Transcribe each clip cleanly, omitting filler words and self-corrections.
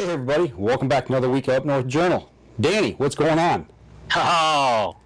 Hey everybody, welcome back to another week of Up North Journal. Danny, what's going on? Oh,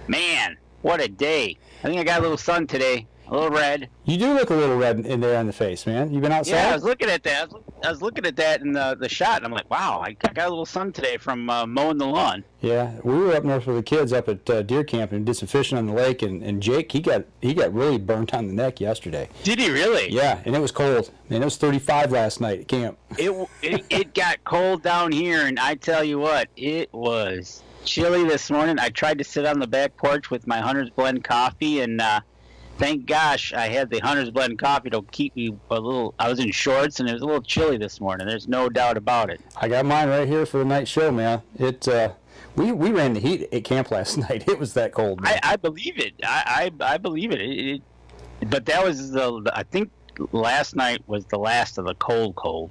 man, what a day. I think I got a little sun today, a little red. You do look a little red in there on the face, man. You been outside? Yeah, I was looking at that. I was looking at that in the shot, and I'm like, wow, I got a little sun today from mowing the lawn. Yeah, we were up north with the kids up at deer camp and did some fishing on the lake, and Jake, he got really burnt on the neck yesterday. Did he really? Yeah, and it was cold. And it was 35 last night at camp. It got cold down here, and I tell you what, it was chilly this morning. I tried to sit on the back porch with my Hunter's Blend coffee, and thank gosh I had the Hunter's Blend coffee to keep me a little. I was in shorts, and it was a little chilly this morning. There's no doubt about it. I got mine right here for the night show, man. We ran the heat at camp last night. It was that cold, man. I believe it. I believe it. But that was I think last night was the last of the cold.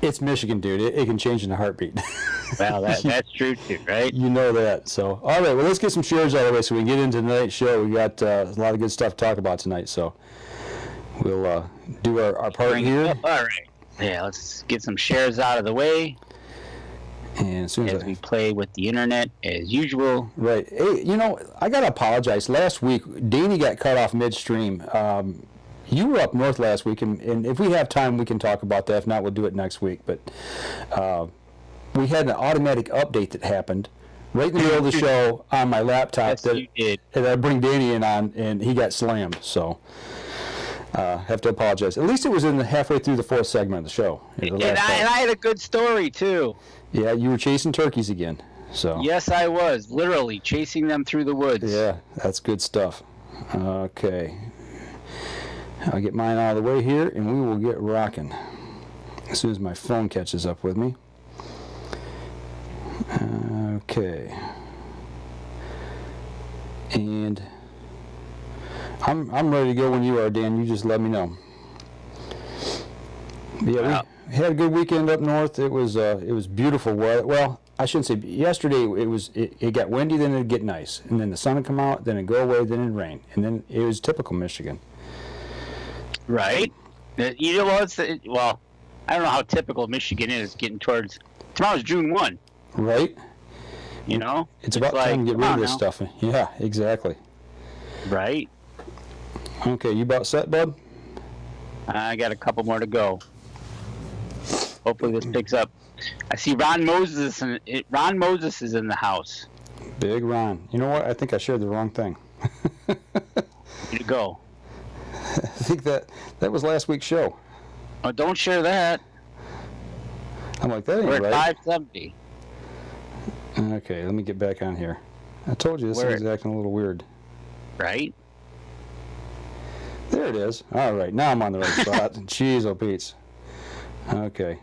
It's Michigan, dude. It can change in a heartbeat. Well, that's true too, right? You know that. So, all right. Well, let's get some shares out of the way so we can get into tonight's show. We got a lot of good stuff to talk about tonight. So, we'll do our part here. All right. Yeah, let's get some shares out of the way. And as soon as we play with the internet as usual. Right. Hey, I got to apologize. Last week, Danny got cut off midstream. You were up north last week, and if we have time, we can talk about that. If not, we'll do it next week. But we had an automatic update that happened right in the middle of the show on my laptop. Yes, you did. And I bring Danny in on, and he got slammed. So have to apologize. At least it was in halfway through the fourth segment of the show. And I had a good story, too. Yeah, you were chasing turkeys again. So yes, I was. Literally chasing them through the woods. Yeah, that's good stuff. Okay. I'll get mine out of the way here, and we will get rocking as soon as my phone catches up with me. Okay. And I'm ready to go when you are, Dan. You just let me know. Yeah, we had a good weekend up north. It was beautiful weather. Well, I shouldn't say yesterday. It got windy, then it'd get nice, and then the sun would come out, then it'd go away, then it'd rain, and then it was typical Michigan. Right. You know what? Well, I don't know how typical Michigan is getting towards. Tomorrow's June 1. Right. It's about time to get rid of this stuff. Yeah, exactly. Right. Okay, you about set, bud? I got a couple more to go. Hopefully this picks up. I see Ron Moses, and Ron Moses is in the house. Big Ron. You know what? I think I shared the wrong thing. Here you go. I think that was last week's show. Oh, don't share that. I'm like, that ain't We're right. at 570. Okay, let me get back on here. I told you this thing's acting a little weird. Right? There it is. All right, now I'm on the right spot. Jeez, oh Pete's. Okay.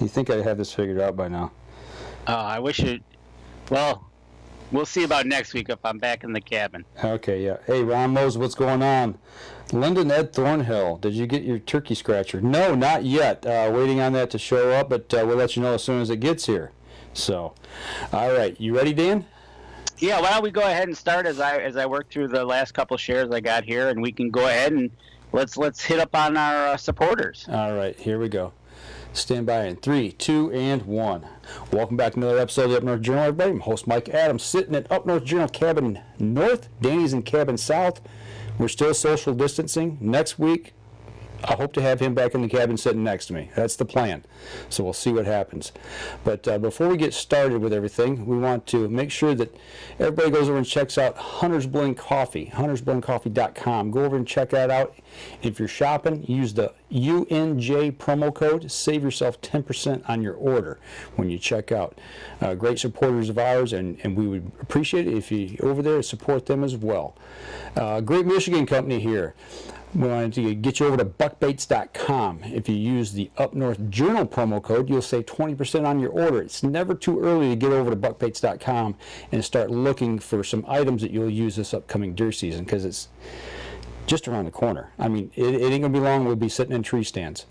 You think I have this figured out by now? I wish it. Well, we'll see about next week if I'm back in the cabin. Okay, yeah. Hey, Ron Mose, what's going on? Lyndon Ed Thornhill, did you get your turkey scratcher? No, not yet. Waiting on that to show up, but we'll let you know as soon as it gets here. So, all right. You ready, Dan? Yeah, why don't we go ahead and start as I work through the last couple shares I got here, and we can go ahead and let's hit up on our supporters. All right, here we go. Stand by in 3, 2, and 1. Welcome back to another episode of the Up North Journal, everybody. I'm host Mike Adams, sitting at Up North Journal Cabin North. Danny's in Cabin South. We're still social distancing. Next week, I hope to have him back in the cabin sitting next to me. That's the plan. So we'll see what happens. But before we get started with everything, we want to make sure that everybody goes over and checks out Hunter's Blend Coffee, huntersblendcoffee.com. Go over and check that out. If you're shopping, use the UNJ promo code. Save yourself 10% on your order when you check out. Great supporters of ours, and we would appreciate it if you over there support them as well. Great Michigan company here. We wanted to get you over to buckbaits.com. If you use the Up North Journal promo code, you'll save 20% on your order. It's never too early to get over to buckbaits.com and start looking for some items that you'll use this upcoming deer season, because it's just around the corner. I mean, it ain't going to be long. We'll be sitting in tree stands.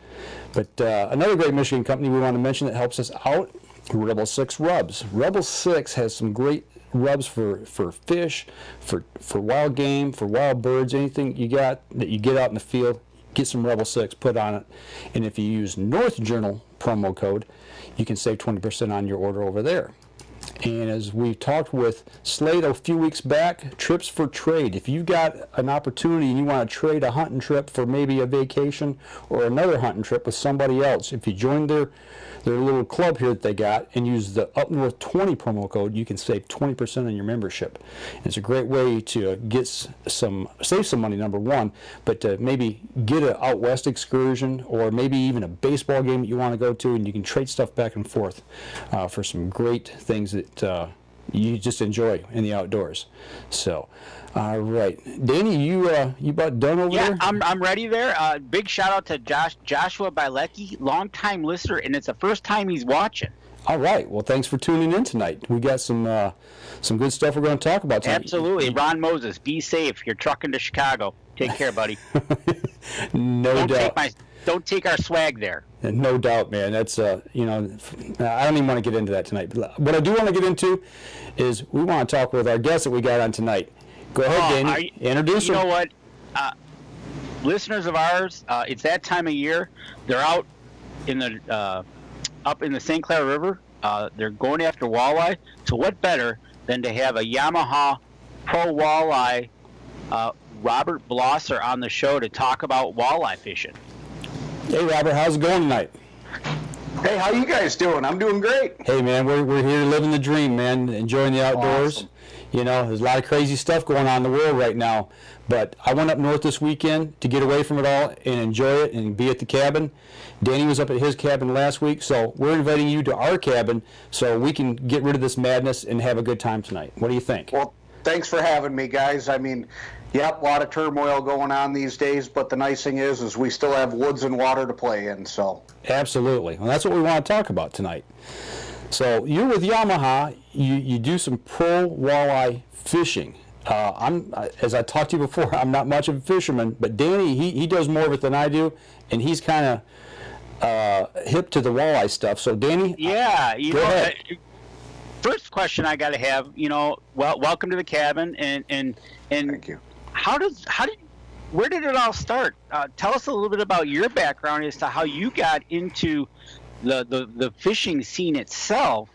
But another great Michigan company we want to mention that helps us out, Rebel 6 Rubs. Rebel 6 has some great rubs for fish, for wild game, for wild birds, anything you got that you get out in the field, get some Rebel 6, put on it. And if you use North Journal promo code, you can save 20% on your order over there. And as we talked with Slade a few weeks back, trips for trade. If you've got an opportunity and you want to trade a hunting trip for maybe a vacation or another hunting trip with somebody else, if you join their little club here that they got and use the Up North 20 promo code, you can save 20% on your membership. And it's a great way to save some money, number one, but to maybe get an out west excursion or maybe even a baseball game that you want to go to, and you can trade stuff back and forth for some great things that you just enjoy in the outdoors. So, all right, Danny, you about done over there? Yeah, I'm ready there. Big shout out to Joshua Bilecki, longtime listener, and it's the first time he's watching. All right. Well, thanks for tuning in tonight. We got some good stuff we're going to talk about tonight. Absolutely. Ron Moses, be safe. You're trucking to Chicago. Take care, buddy. No doubt. Don't take our swag there. No doubt, man. That's I don't even want to get into that tonight. But what I do want to get into is we want to talk with our guest that we got on tonight. Go ahead, Danny. Introduce her. You know what? Listeners of ours, it's that time of year. They're out in the up in the St. Clair River. They're going after walleye. So what better than to have a Yamaha Pro Walleye Robert Blosser on the show to talk about walleye fishing. Hey, Robert, how's it going tonight? Hey, how you guys doing? I'm doing great. Hey, man, we're here living the dream, man, enjoying the outdoors. Awesome. You know, there's a lot of crazy stuff going on in the world right now, but I went up north this weekend to get away from it all and enjoy it and be at the cabin. Danny was up at his cabin last week, so we're inviting you to our cabin so we can get rid of this madness and have a good time tonight. What do you think? Well, thanks for having me, guys. I mean, yep, a lot of turmoil going on these days, but the nice thing is we still have woods and water to play in. So Absolutely. Well, that's what we want to talk about tonight. So you're with Yamaha. You do some pro walleye fishing. As I talked to you before, I'm not much of a fisherman, but Danny, he does more of it than I do, and he's kind of hip to the walleye stuff. So Danny, yeah, go ahead. First question I got to have, welcome to the cabin, and thank you. Where did it all start? Tell us a little bit about your background as to how you got into the fishing scene itself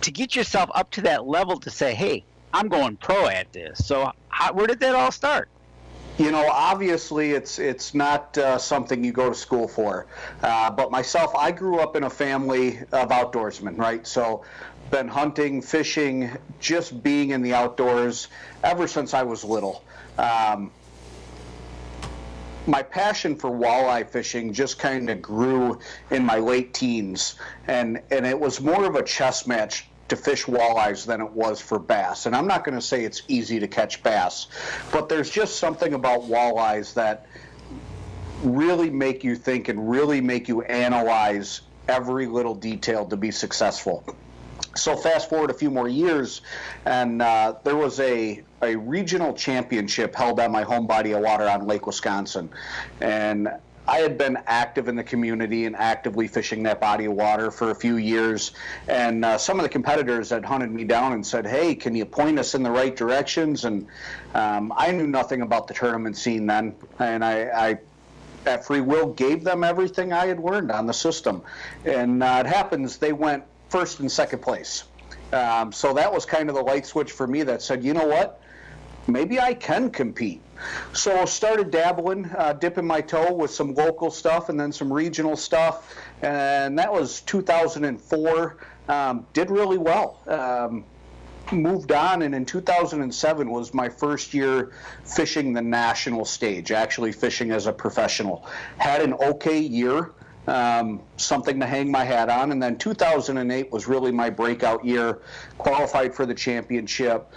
to get yourself up to that level to say, hey, I'm going pro at this. So where did that all start? Obviously it's not something you go to school for. But myself, I grew up in a family of outdoorsmen, right? So been hunting, fishing, just being in the outdoors ever since I was little. My passion for walleye fishing just kind of grew in my late teens, and it was more of a chess match to fish walleyes than it was for bass. And I'm not going to say it's easy to catch bass, but there's just something about walleyes that really make you think and really make you analyze every little detail to be successful. So fast forward a few more years, and there was a regional championship held on my home body of water on Lake Wisconsin. And I had been active in the community and actively fishing that body of water for a few years. And some of the competitors had hunted me down and said, hey, can you point us in the right directions? And I knew nothing about the tournament scene then. And I at free will, gave them everything I had learned on the system. And it happens, they went first and second place. So that was kind of the light switch for me that said, you know what, maybe I can compete. So started dabbling, dipping my toe with some local stuff and then some regional stuff. And that was 2004. Did really well. Moved on, and in 2007 was my first year fishing the national stage, actually fishing as a professional. Had an okay year. Something to hang my hat on, and then 2008 was really my breakout year. Qualified for the championship,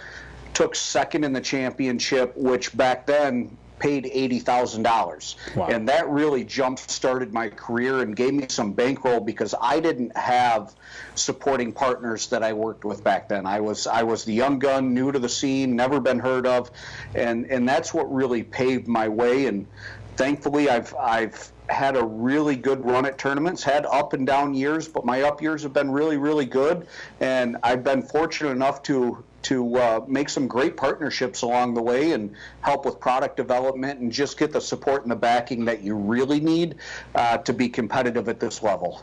took second in the championship, which back then paid $80,000. Wow. And that really jump-started my career and gave me some bankroll because I didn't have supporting partners that I worked with back then. I was the young gun, new to the scene, never been heard of, and that's what really paved my way. And thankfully, I've had a really good run at tournaments, had up and down years, but my up years have been really, really good. And I've been fortunate enough to make some great partnerships along the way and help with product development and just get the support and the backing that you really need to be competitive at this level.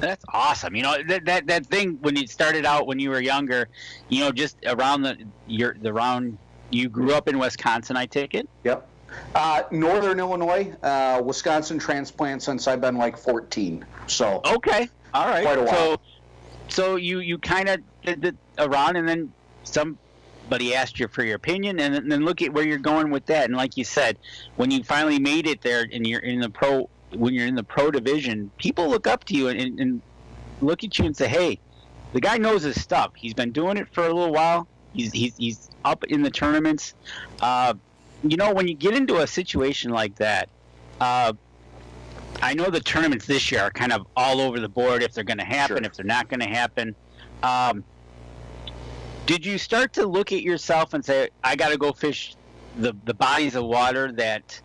That's awesome. You know, that thing when you started out when you were younger, you know, just around the round you grew up in Wisconsin, I take it? Yep. Northern Illinois, Wisconsin transplant since I've been like 14. So Okay. All right. quite a while. So you kind of did it around, and then somebody asked you for your opinion, and then look at where you're going with that. And like you said, when you finally made it there, and you're in the pro, when you're in the pro division, people look up to you and look at you and say, "Hey, the guy knows his stuff. He's been doing it for a little while. He's up in the tournaments." You know, when you get into a situation like that, I know the tournaments this year are kind of all over the board, if they're going to happen, Sure. if they're not going to happen. Did you start to look at yourself and say, I got to go fish the bodies of water that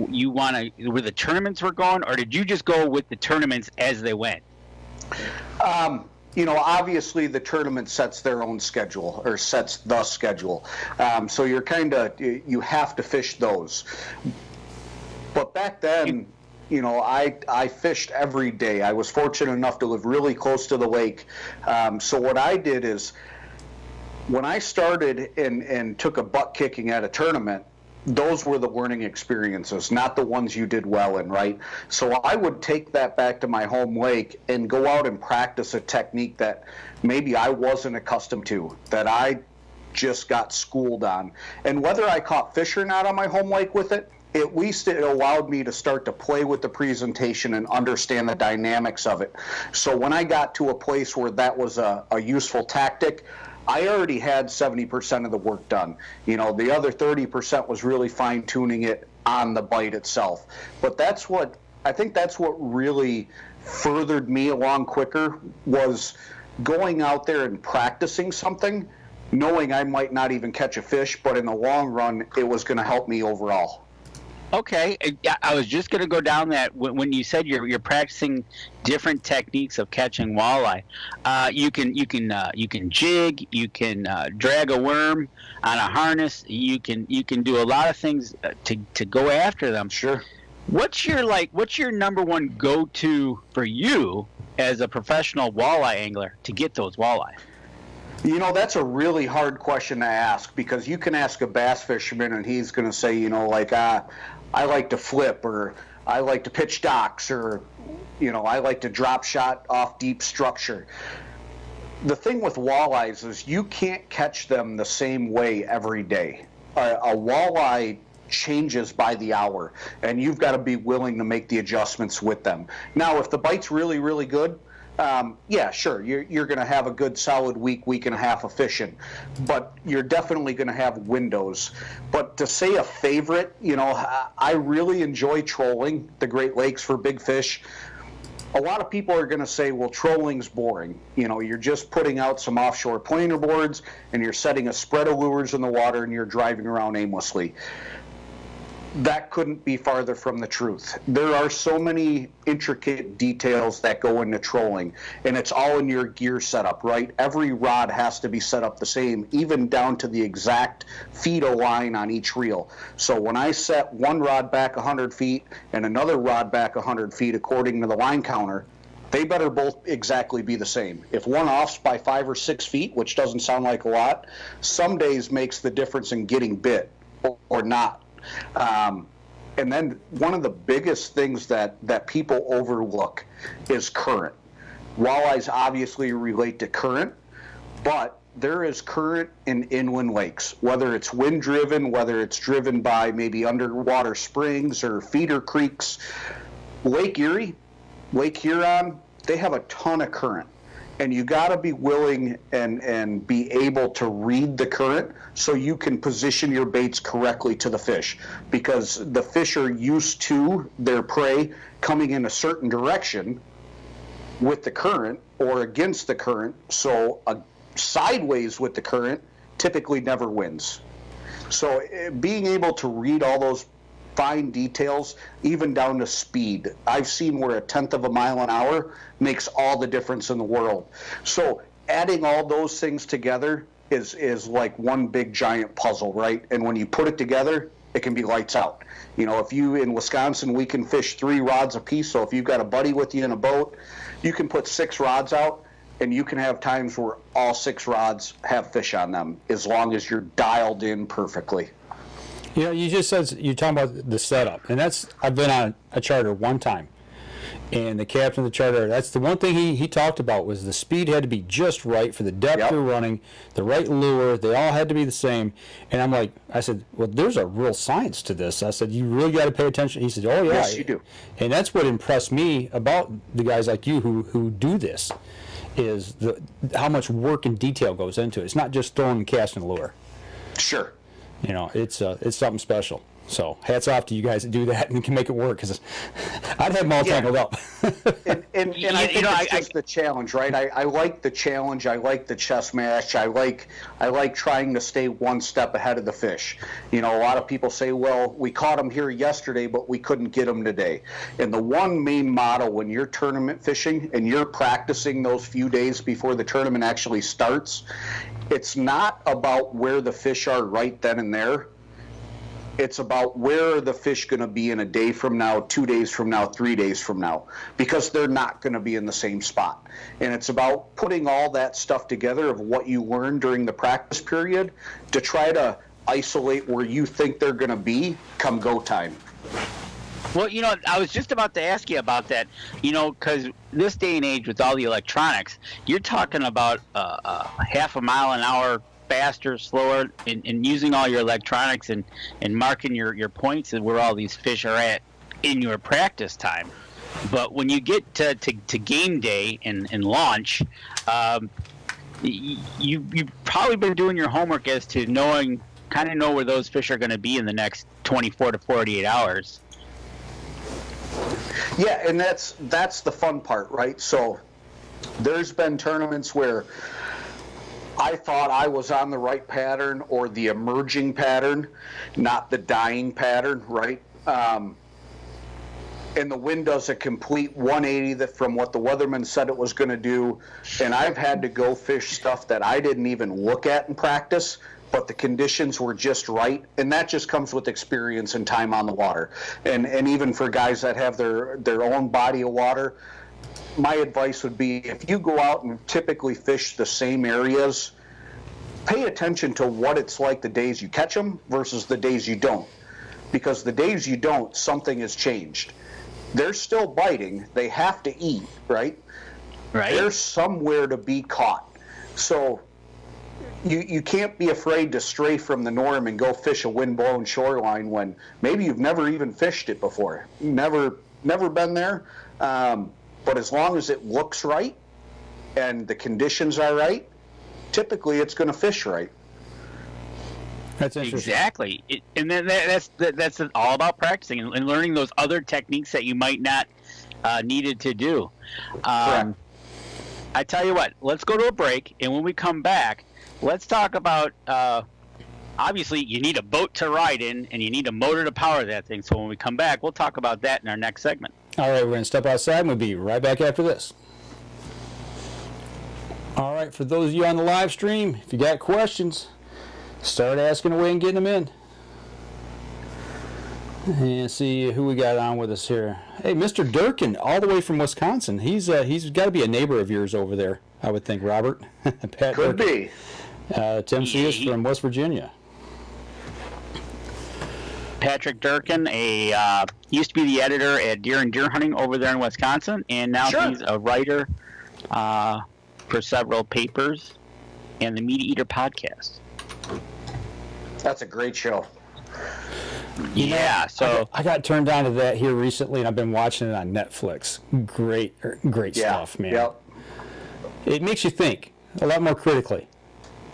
you want to, where the tournaments were going, or did you just go with the tournaments as they went? You know, obviously the tournament sets their own schedule, or sets the schedule. So you're you have to fish those. But back then, you know, I fished every day. I was fortunate enough to live really close to the lake. So what I did is, when I started and took a butt kicking at a tournament, those were the learning experiences, not the ones you did well in, right? So I would take that back to my home lake and go out and practice a technique that maybe I wasn't accustomed to, that I just got schooled on. And whether I caught fish or not on my home lake with it, at least it allowed me to start to play with the presentation and understand the dynamics of it. So when I got to a place where that was a useful tactic, I already had 70% of the work done. You know, the other 30% was really fine-tuning it on the bite itself. But I think that's what really furthered me along quicker, was going out there and practicing something, knowing I might not even catch a fish, but in the long run, it was going to help me overall. Okay, I was just going to go down that when you said you're practicing different techniques of catching walleye. You can jig, you can drag a worm on a harness. You can do a lot of things to go after them. Sure. What's your number one go-to for you as a professional walleye angler to get those walleye? You know, that's a really hard question to ask, because you can ask a bass fisherman and he's going to say, you know, like, I like to flip, or I like to pitch docks, or, you know, I like to drop shot off deep structure. The thing with walleyes is you can't catch them the same way every day. A walleye changes by the hour, and you've got to be willing to make the adjustments with them. Now, if the bite's really, really good, yeah, sure, you're going to have a good solid week and a half of fishing, but you're definitely going to have windows. But to say a favorite, you know, I really enjoy trolling the Great Lakes for big fish. A lot of people are going to say, well, trolling's boring. You know, you're just putting out some offshore planer boards and you're setting a spread of lures in the water and you're driving around aimlessly. That couldn't be farther from the truth. There are so many intricate details that go into trolling, and it's all in your gear setup, right? Every rod has to be set up the same, even down to the exact feet of line on each reel. So when I set one rod back 100 feet and another rod back 100 feet according to the line counter, they better both exactly be the same. If one offs by 5 or 6 feet, which doesn't sound like a lot, some days makes the difference in getting bit or not. And then one of the biggest things that people overlook is current. Walleyes obviously relate to current, but there is current in inland lakes, whether it's wind driven, whether it's driven by maybe underwater springs or feeder creeks. Lake Erie, Lake Huron, they have a ton of current. And you got to be willing and be able to read the current so you can position your baits correctly to the fish, because the fish are used to their prey coming in a certain direction with the current or against the current. So a sideways with the current typically never wins. So being able to read all those fine details, even down to speed. I've seen where 1/10 of a mile an hour makes all the difference in the world. So adding all those things together is like one big giant puzzle, right? And when you put it together, it can be lights out. You know, if you, in Wisconsin, we can fish 3 rods a piece. So if you've got a buddy with you in a boat, you can put 6 rods out, and you can have times where all 6 rods have fish on them, as long as you're dialed in perfectly. You know, you just said, you're talking about the setup, and I've been on a charter one time, and the captain of the charter, that's the one thing he talked about, was the speed had to be just right for the depth you're running, the right lure, they all had to be the same. And I'm like, I said, well, there's a real science to this. I said, you really got to pay attention. He said, oh yeah. Yes, you do. And that's what impressed me about the guys like you who do this, is how much work and detail goes into it. It's not just throwing and casting a lure. Sure. You know, it's something special. So hats off to you guys that do that and can make it work, because I'd have them all tangled up. and I think it's just the challenge, right? I like the challenge. I like the chess match. I like trying to stay one step ahead of the fish. You know, a lot of people say, well, we caught them here yesterday, but we couldn't get them today. And the one main motto when you're tournament fishing and you're practicing those few days before the tournament actually starts, it's not about where the fish are right then and there. It's about where are the fish going to be in a day from now, 2 days from now, 3 days from now, because they're not going to be in the same spot. And it's about putting all that stuff together of what you learned during the practice period to try to isolate where you think they're going to be come go time. Well, you know, I was just about to ask you about that, you know, because this day and age with all the electronics, you're talking about half a mile an hour faster, slower, and using all your electronics and marking your points and where all these fish are at in your practice time. But when you get to game day and launch, you've probably been doing your homework as to know where those fish are going to be in the next 24 to 48 hours. Yeah, and that's the fun part, right? So there's been tournaments where I thought I was on the right pattern or the emerging pattern, not the dying pattern, right? And the wind does a complete 180 from what the weatherman said it was going to do, and I've had to go fish stuff that I didn't even look at in practice, but the conditions were just right, and that just comes with experience and time on the water. And even for guys that have their own body of water, my advice would be, if you go out and typically fish the same areas, pay attention to what it's like the days you catch them versus the days you don't. Because the days you don't, something has changed. They're still biting. They have to eat, right? Right. They're somewhere to be caught. So you can't be afraid to stray from the norm and go fish a wind-blown shoreline when maybe you've never even fished it before. Never been there. But as long as it looks right and the conditions are right, typically it's going to fish right. That's interesting. Exactly. And then that's all about practicing and learning those other techniques that you might not needed to do. Correct. I tell you what, let's go to a break, and when we come back, let's talk about, obviously, you need a boat to ride in, and you need a motor to power that thing. So when we come back, we'll talk about that in our next segment. All right, we're going to step outside, and we'll be right back after this. All right, for those of you on the live stream, if you got questions, start asking away and getting them in. And see who we got on with us here. Hey, Mr. Durkin, all the way from Wisconsin. He's got to be a neighbor of yours over there, I would think, Robert. Pat Could Durkin. be. Tim C. is from West Virginia. Patrick Durkin, used to be the editor at Deer and Deer Hunting over there in Wisconsin, and now he's a writer for several papers and the Meat Eater podcast. That's a great show. Yeah, so I got turned on to that here recently, and I've been watching it on Netflix. Great stuff, man. Yep. It makes you think a lot more critically,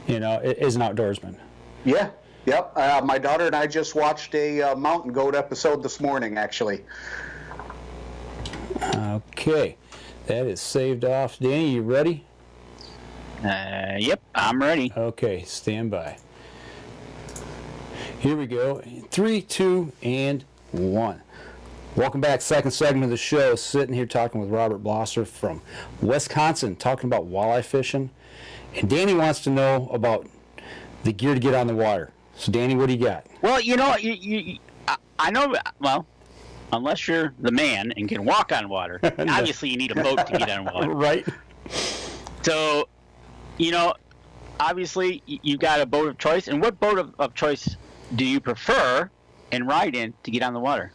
as an outdoorsman. Yeah. Yep. My daughter and I just watched a mountain goat episode this morning, actually. Okay. That is saved off. Danny, you ready? Yep, I'm ready. Okay, stand by. Here we go. 3, 2, and 1. Welcome back. Second segment of the show. Sitting here talking with Robert Blosser from Wisconsin, talking about walleye fishing. And Danny wants to know about the gear to get on the water. So, Danny, what do you got? Well, I know. Well, unless you're the man and can walk on water, obviously you need a boat to get on water. Right. So, obviously you've got a boat of choice. And what boat of choice do you prefer and ride in to get on the water?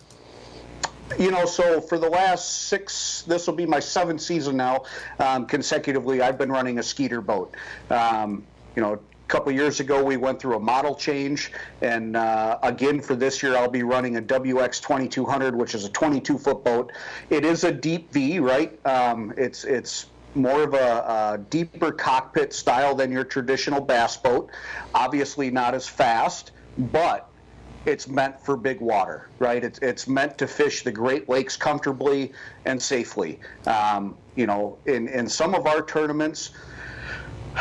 So for the last 6, this will be my 7th season now, consecutively, I've been running a Skeeter boat. A couple years ago, we went through a model change, and again for this year, I'll be running a WX 2200, which is a 22-foot boat. It is a deep V, right? It's more of a deeper cockpit style than your traditional bass boat. Obviously not as fast, but it's meant for big water, right? It's meant to fish the Great Lakes comfortably and safely. In some of our tournaments,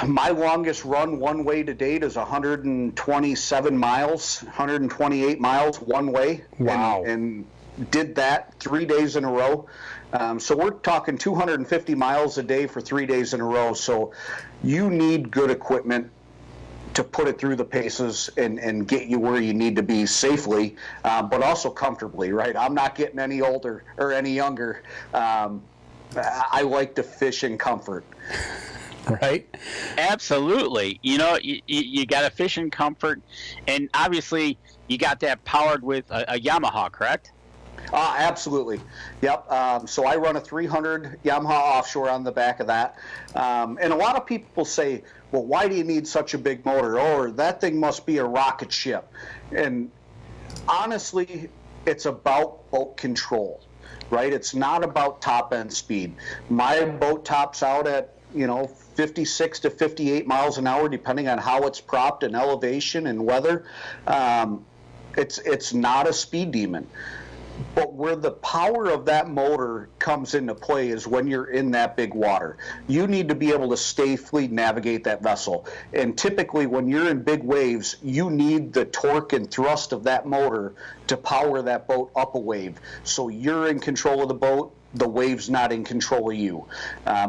my longest run one way to date is 127 miles, 128 miles one way. Wow. And did that 3 days in a row. So we're talking 250 miles a day for 3 days in a row. So you need good equipment to put it through the paces and get you where you need to be safely, but also comfortably, right? I'm not getting any older or any younger. I like to fish in comfort. Right? Absolutely. You got to fish in comfort, and obviously you got that powered with a Yamaha, correct? Absolutely. Yep. So I run a 300 Yamaha offshore on the back of that. And a lot of people say, well, why do you need such a big motor? Oh, that thing must be a rocket ship. And honestly, it's about boat control, right? It's not about top end speed. My boat tops out at, 56 to 58 miles an hour, depending on how it's propped and elevation and weather. It's not a speed demon. But where the power of that motor comes into play is when you're in that big water. You need to be able to safely navigate that vessel. And typically when you're in big waves, you need the torque and thrust of that motor to power that boat up a wave. So you're in control of the boat, the wave's not in control of you.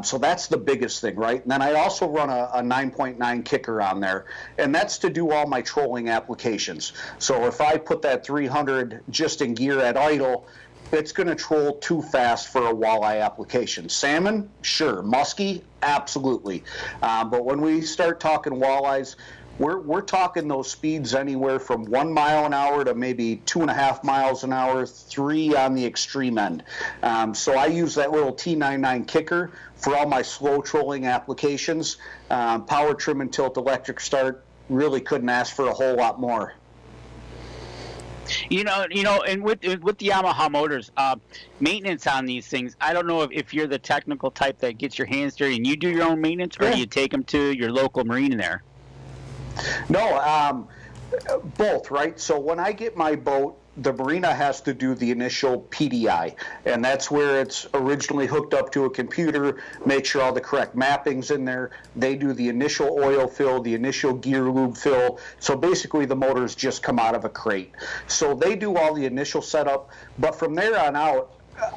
So that's the biggest thing, right? And then I also run a 9.9 kicker on there, and that's to do all my trolling applications. So if I put that 300 just in gear at idle, it's going to troll too fast for a walleye application. Salmon, sure. Muskie, absolutely. But when we start talking walleyes, we're talking those speeds anywhere from 1 mile an hour to maybe 2.5 miles an hour, 3 on the extreme end. So I use that little T99 kicker for all my slow trolling applications. Power trim and tilt electric start, really couldn't ask for a whole lot more. And with the Yamaha motors, maintenance on these things, I don't know if you're the technical type that gets your hands dirty and you do your own maintenance, or do you take them to your local marine there? No, both, right? So when I get my boat, the marina has to do the initial PDI, and that's where it's originally hooked up to a computer, make sure all the correct mapping's in there. They do the initial oil fill, the initial gear lube fill. So basically the motors just come out of a crate. So they do all the initial setup, but from there on out,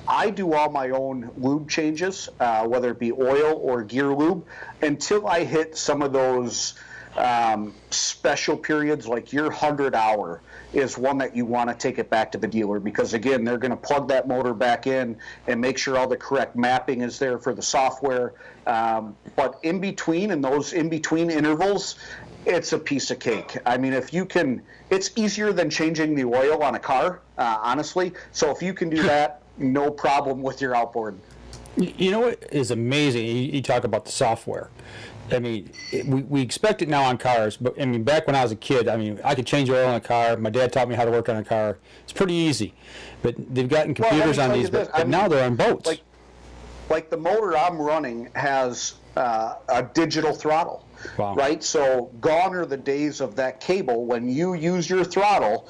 I do all my own lube changes, whether it be oil or gear lube, until I hit some of those special periods, like your 100-hour is one that you want to take it back to the dealer, because again, they're going to plug that motor back in and make sure all the correct mapping is there for the software. But in between, in those in-between intervals, it's a piece of cake. I mean, if you can, it's easier than changing the oil on a car, honestly. So if you can do that, no problem with your outboard. You know what is amazing? You talk about the software. I mean, we expect it now on cars, but I mean, back when I was a kid, I mean, I could change oil in a car. My dad taught me how to work on a car. It's pretty easy, but they've gotten computers on these, but now they're on boats. Like the motor I'm running has a digital throttle, wow. Right? So gone are the days of that cable. When you use your throttle,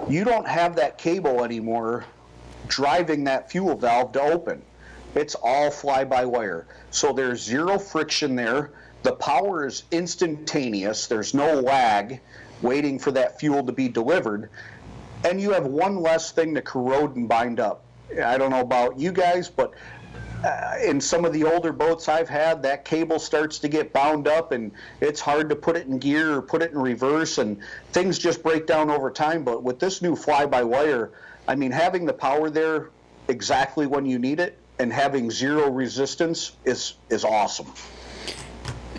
you don't have that cable anymore driving that fuel valve to open. It's all fly-by-wire. So there's zero friction there. The power is instantaneous. There's no lag waiting for that fuel to be delivered. And you have one less thing to corrode and bind up. I don't know about you guys, but in some of the older boats I've had, that cable starts to get bound up and it's hard to put it in gear or put it in reverse, and things just break down over time. But with this new fly-by-wire, I mean, having the power there exactly when you need it and having zero resistance is awesome.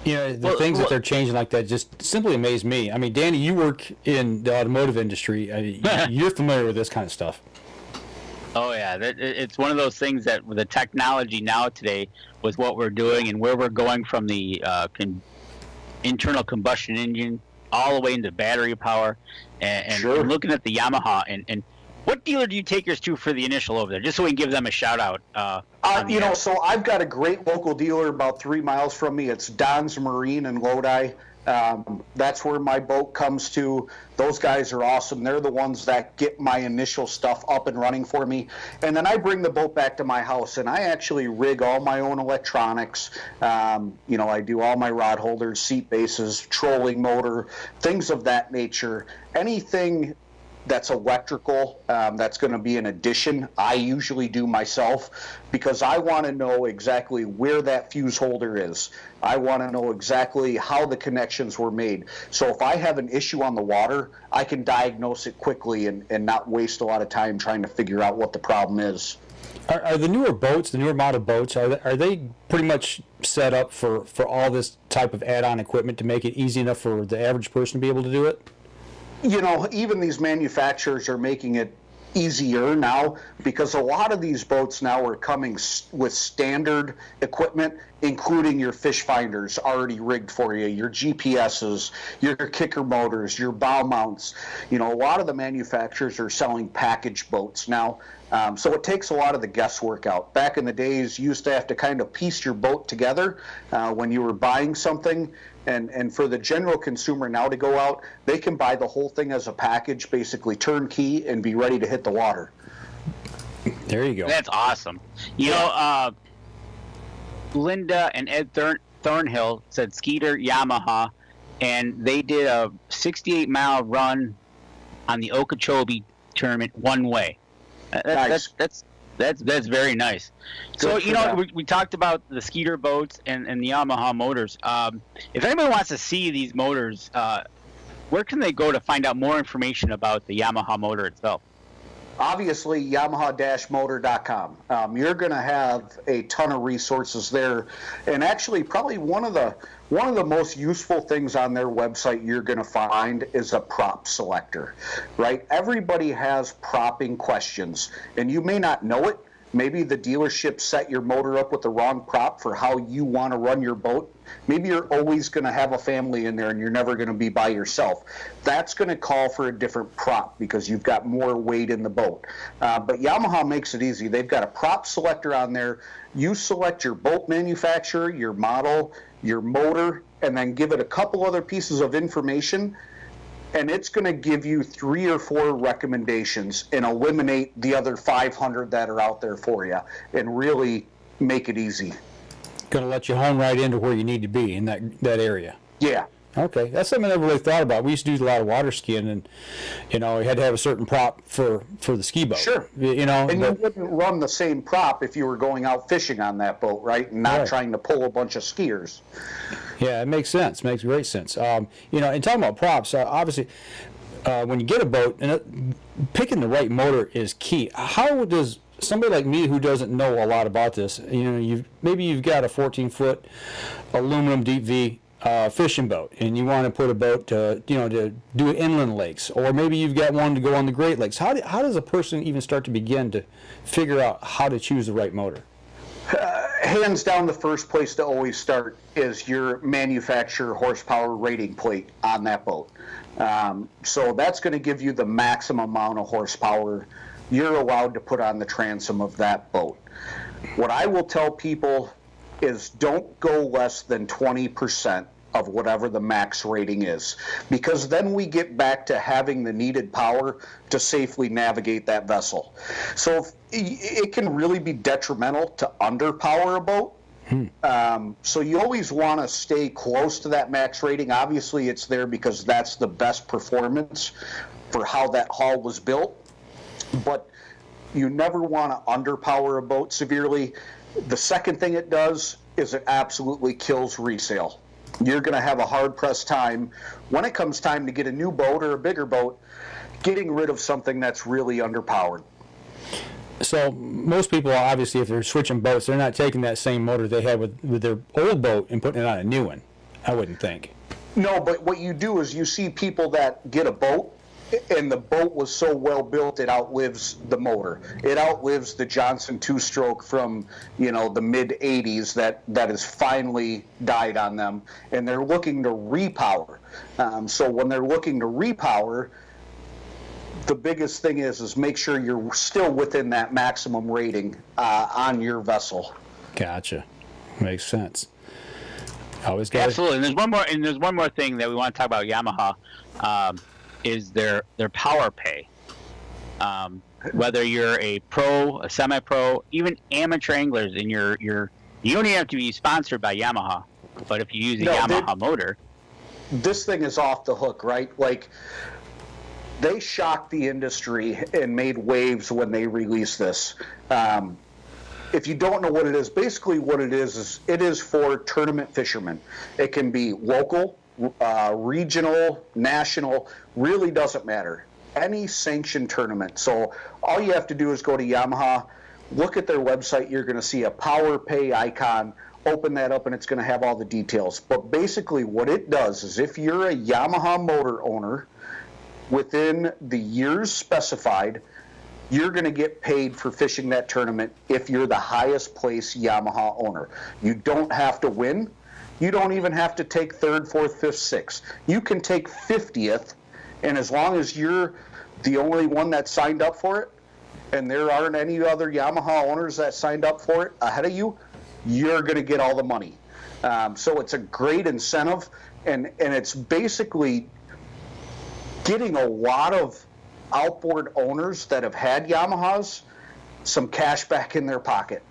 You know, the things that they're changing like that just simply amaze me. I mean, Danny, you work in the automotive industry. You're familiar with this kind of stuff. Oh yeah, it's one of those things that with the technology now today, with what we're doing and where we're going from the internal combustion engine all the way into battery power, and Sure. looking at the Yamaha, and what dealer do you take yours to for the initial over there, just so we can give them a shout out? You know, so I've got a great local dealer about 3 miles from me. It's Don's Marine in Lodi. That's where my boat comes to. Those guys are awesome. They're the ones that get my initial stuff up and running for me. And then I bring the boat back to my house, and I actually rig all my own electronics. You know, I do all my rod holders, seat bases, trolling motor, things of that nature. Anything that's electrical, that's going to be an addition, I usually do myself, because I want to know exactly where that fuse holder is. I want to know exactly how the connections were made. So if I have an issue on the water, I can diagnose it quickly and not waste a lot of time trying to figure out what the problem is. Are the newer boats, the newer model boats, are they pretty much set up for all this type of add-on equipment to make it easy enough for the average person to be able to do it? You know, even these manufacturers are making it easier now, because a lot of these boats now are coming with standard equipment, including your fish finders already rigged for you, your GPSs, your kicker motors, your bow mounts. You know, a lot of the manufacturers are selling package boats now. So it takes a lot of the guesswork out. Back in the days, you used to have to kind of piece your boat together when you were buying something. And for the general consumer now to go out, they can buy the whole thing as a package, basically turnkey, and be ready to hit the water. There you go. That's awesome. You know, Linda and Ed Thornhill said Skeeter Yamaha, and they did a 68-mile run on the Okeechobee tournament one way. Nice. That's very nice. So, Good you for know, them. we talked about the Skeeter boats and the Yamaha motors. If anybody wants to see these motors, where can they go to find out more information about the Yamaha motor itself? Obviously, Yamaha-motor.com. You're going to have a ton of resources there, and actually, probably one of the most useful things on their website you're going to find is a prop selector. Right? Everybody has propping questions, and you may not know it. Maybe the dealership set your motor up with the wrong prop for how you want to run your boat. Maybe you're always going to have a family in there and you're never going to be by yourself. That's going to call for a different prop because you've got more weight in the boat. But Yamaha makes it easy. They've got a prop selector on there. You select your boat manufacturer, your model, your motor, and then give it a couple other pieces of information, and it's going to give you 3 or 4 recommendations and eliminate the other 500 that are out there for you and really make it easy. Going to let you home right into where you need to be in that area. Yeah. Okay, that's something I never really thought about. We used to do a lot of water skiing, and you know, we had to have a certain prop for the ski boat. Sure. You know, And you wouldn't run the same prop if you were going out fishing on that boat, right? And not Right. trying to pull a bunch of skiers. yeah, it makes sense. Makes great sense. You know, and talking about props, obviously, when you get a boat, and picking the right motor is key. How does somebody like me who doesn't know a lot about this, you know, maybe you've got a 14-foot aluminum deep V fishing boat, and you want to put a boat to do inland lakes, or maybe you've got one to go on the Great Lakes. How does a person even start to begin to figure out how to choose the right motor? Hands down, the first place to always start is your manufacturer horsepower rating plate on that boat. So that's going to give you the maximum amount of horsepower you're allowed to put on the transom of that boat. What I will tell people is don't go less than 20% of whatever the max rating is, because then we get back to having the needed power to safely navigate that vessel. So it can really be detrimental to underpower a boat. So you always want to stay close to that max rating. Obviously, it's there because that's the best performance for how that hull was built. But you never want to underpower a boat severely. The second thing it does is it absolutely kills resale. You're going to have a hard-pressed time when it comes time to get a new boat or a bigger boat, getting rid of something that's really underpowered. So most people, obviously, if they're switching boats, they're not taking that same motor they had with their old boat and putting it on a new one, I wouldn't think. No, but what you do is you see people that get a boat, and the boat was so well built it outlives the motor. It outlives the Johnson two-stroke from, the mid-'80s that has finally died on them, and they're looking to repower. So when they're looking to repower, the biggest thing is make sure you're still within that maximum rating on your vessel. Gotcha. Makes sense. Always got Absolutely. And there's one more thing that we want to talk about Yamaha. Is their power pay. Whether you're a pro, a semi-pro, even amateur anglers, and you don't even have to be sponsored by Yamaha, but if you use a Yamaha motor, this thing is off the hook, right? Like, they shocked the industry and made waves when they released this. If you don't know what it is, basically what it is it is for tournament fishermen. It can be local, regional, national, really doesn't matter. Any sanctioned tournament. So all you have to do is go to Yamaha, look at their website, you're going to see a power pay icon, open that up, and it's going to have all the details. But basically what it does is if you're a Yamaha motor owner, within the years specified, you're going to get paid for fishing that tournament if you're the highest place Yamaha owner. You don't have to win. You don't even have to take 3rd, 4th, 5th, 6th. You can take 50th, and as long as you're the only one that signed up for it, and there aren't any other Yamaha owners that signed up for it ahead of you, you're going to get all the money. So it's a great incentive, and it's basically getting a lot of outboard owners that have had Yamahas some cash back in their pocket.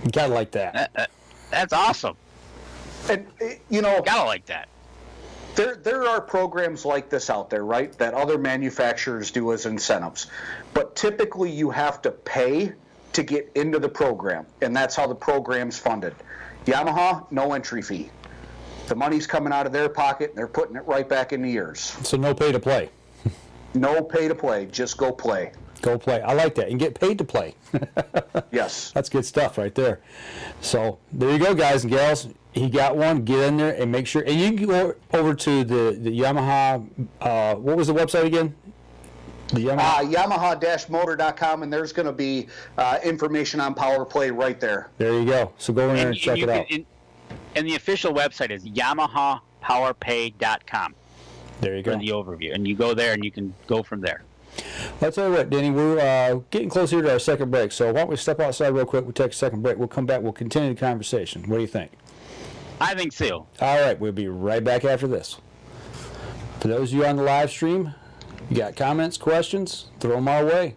You gotta like that. That's awesome. And Gotta like that. There are programs like this out there, right, that other manufacturers do as incentives. But typically you have to pay to get into the program, and that's how the program's funded. Yamaha, no entry fee. The money's coming out of their pocket, and they're putting it right back into yours. So no pay to play. No pay to play, just go play. Go play. I like that. And get paid to play. Yes. That's good stuff right there. So there you go, guys and gals. He got one. Get in there and make sure. And you can go over to the Yamaha. What was the website again? The Yamaha. Yamaha-motor.com, and there's going to be information on Power Play right there. There you go. So go in there and check it out. And the official website is YamahaPowerPay.com. There you go. For the overview. And you go there and you can go from there. I'll tell you what, Danny, we're getting close here to our second break. So why don't we step outside real quick? We'll take a second break. We'll come back. We'll continue the conversation. What do you think? I think so. All right. We'll be right back after this. For those of you on the live stream, you got comments, questions, throw them our way.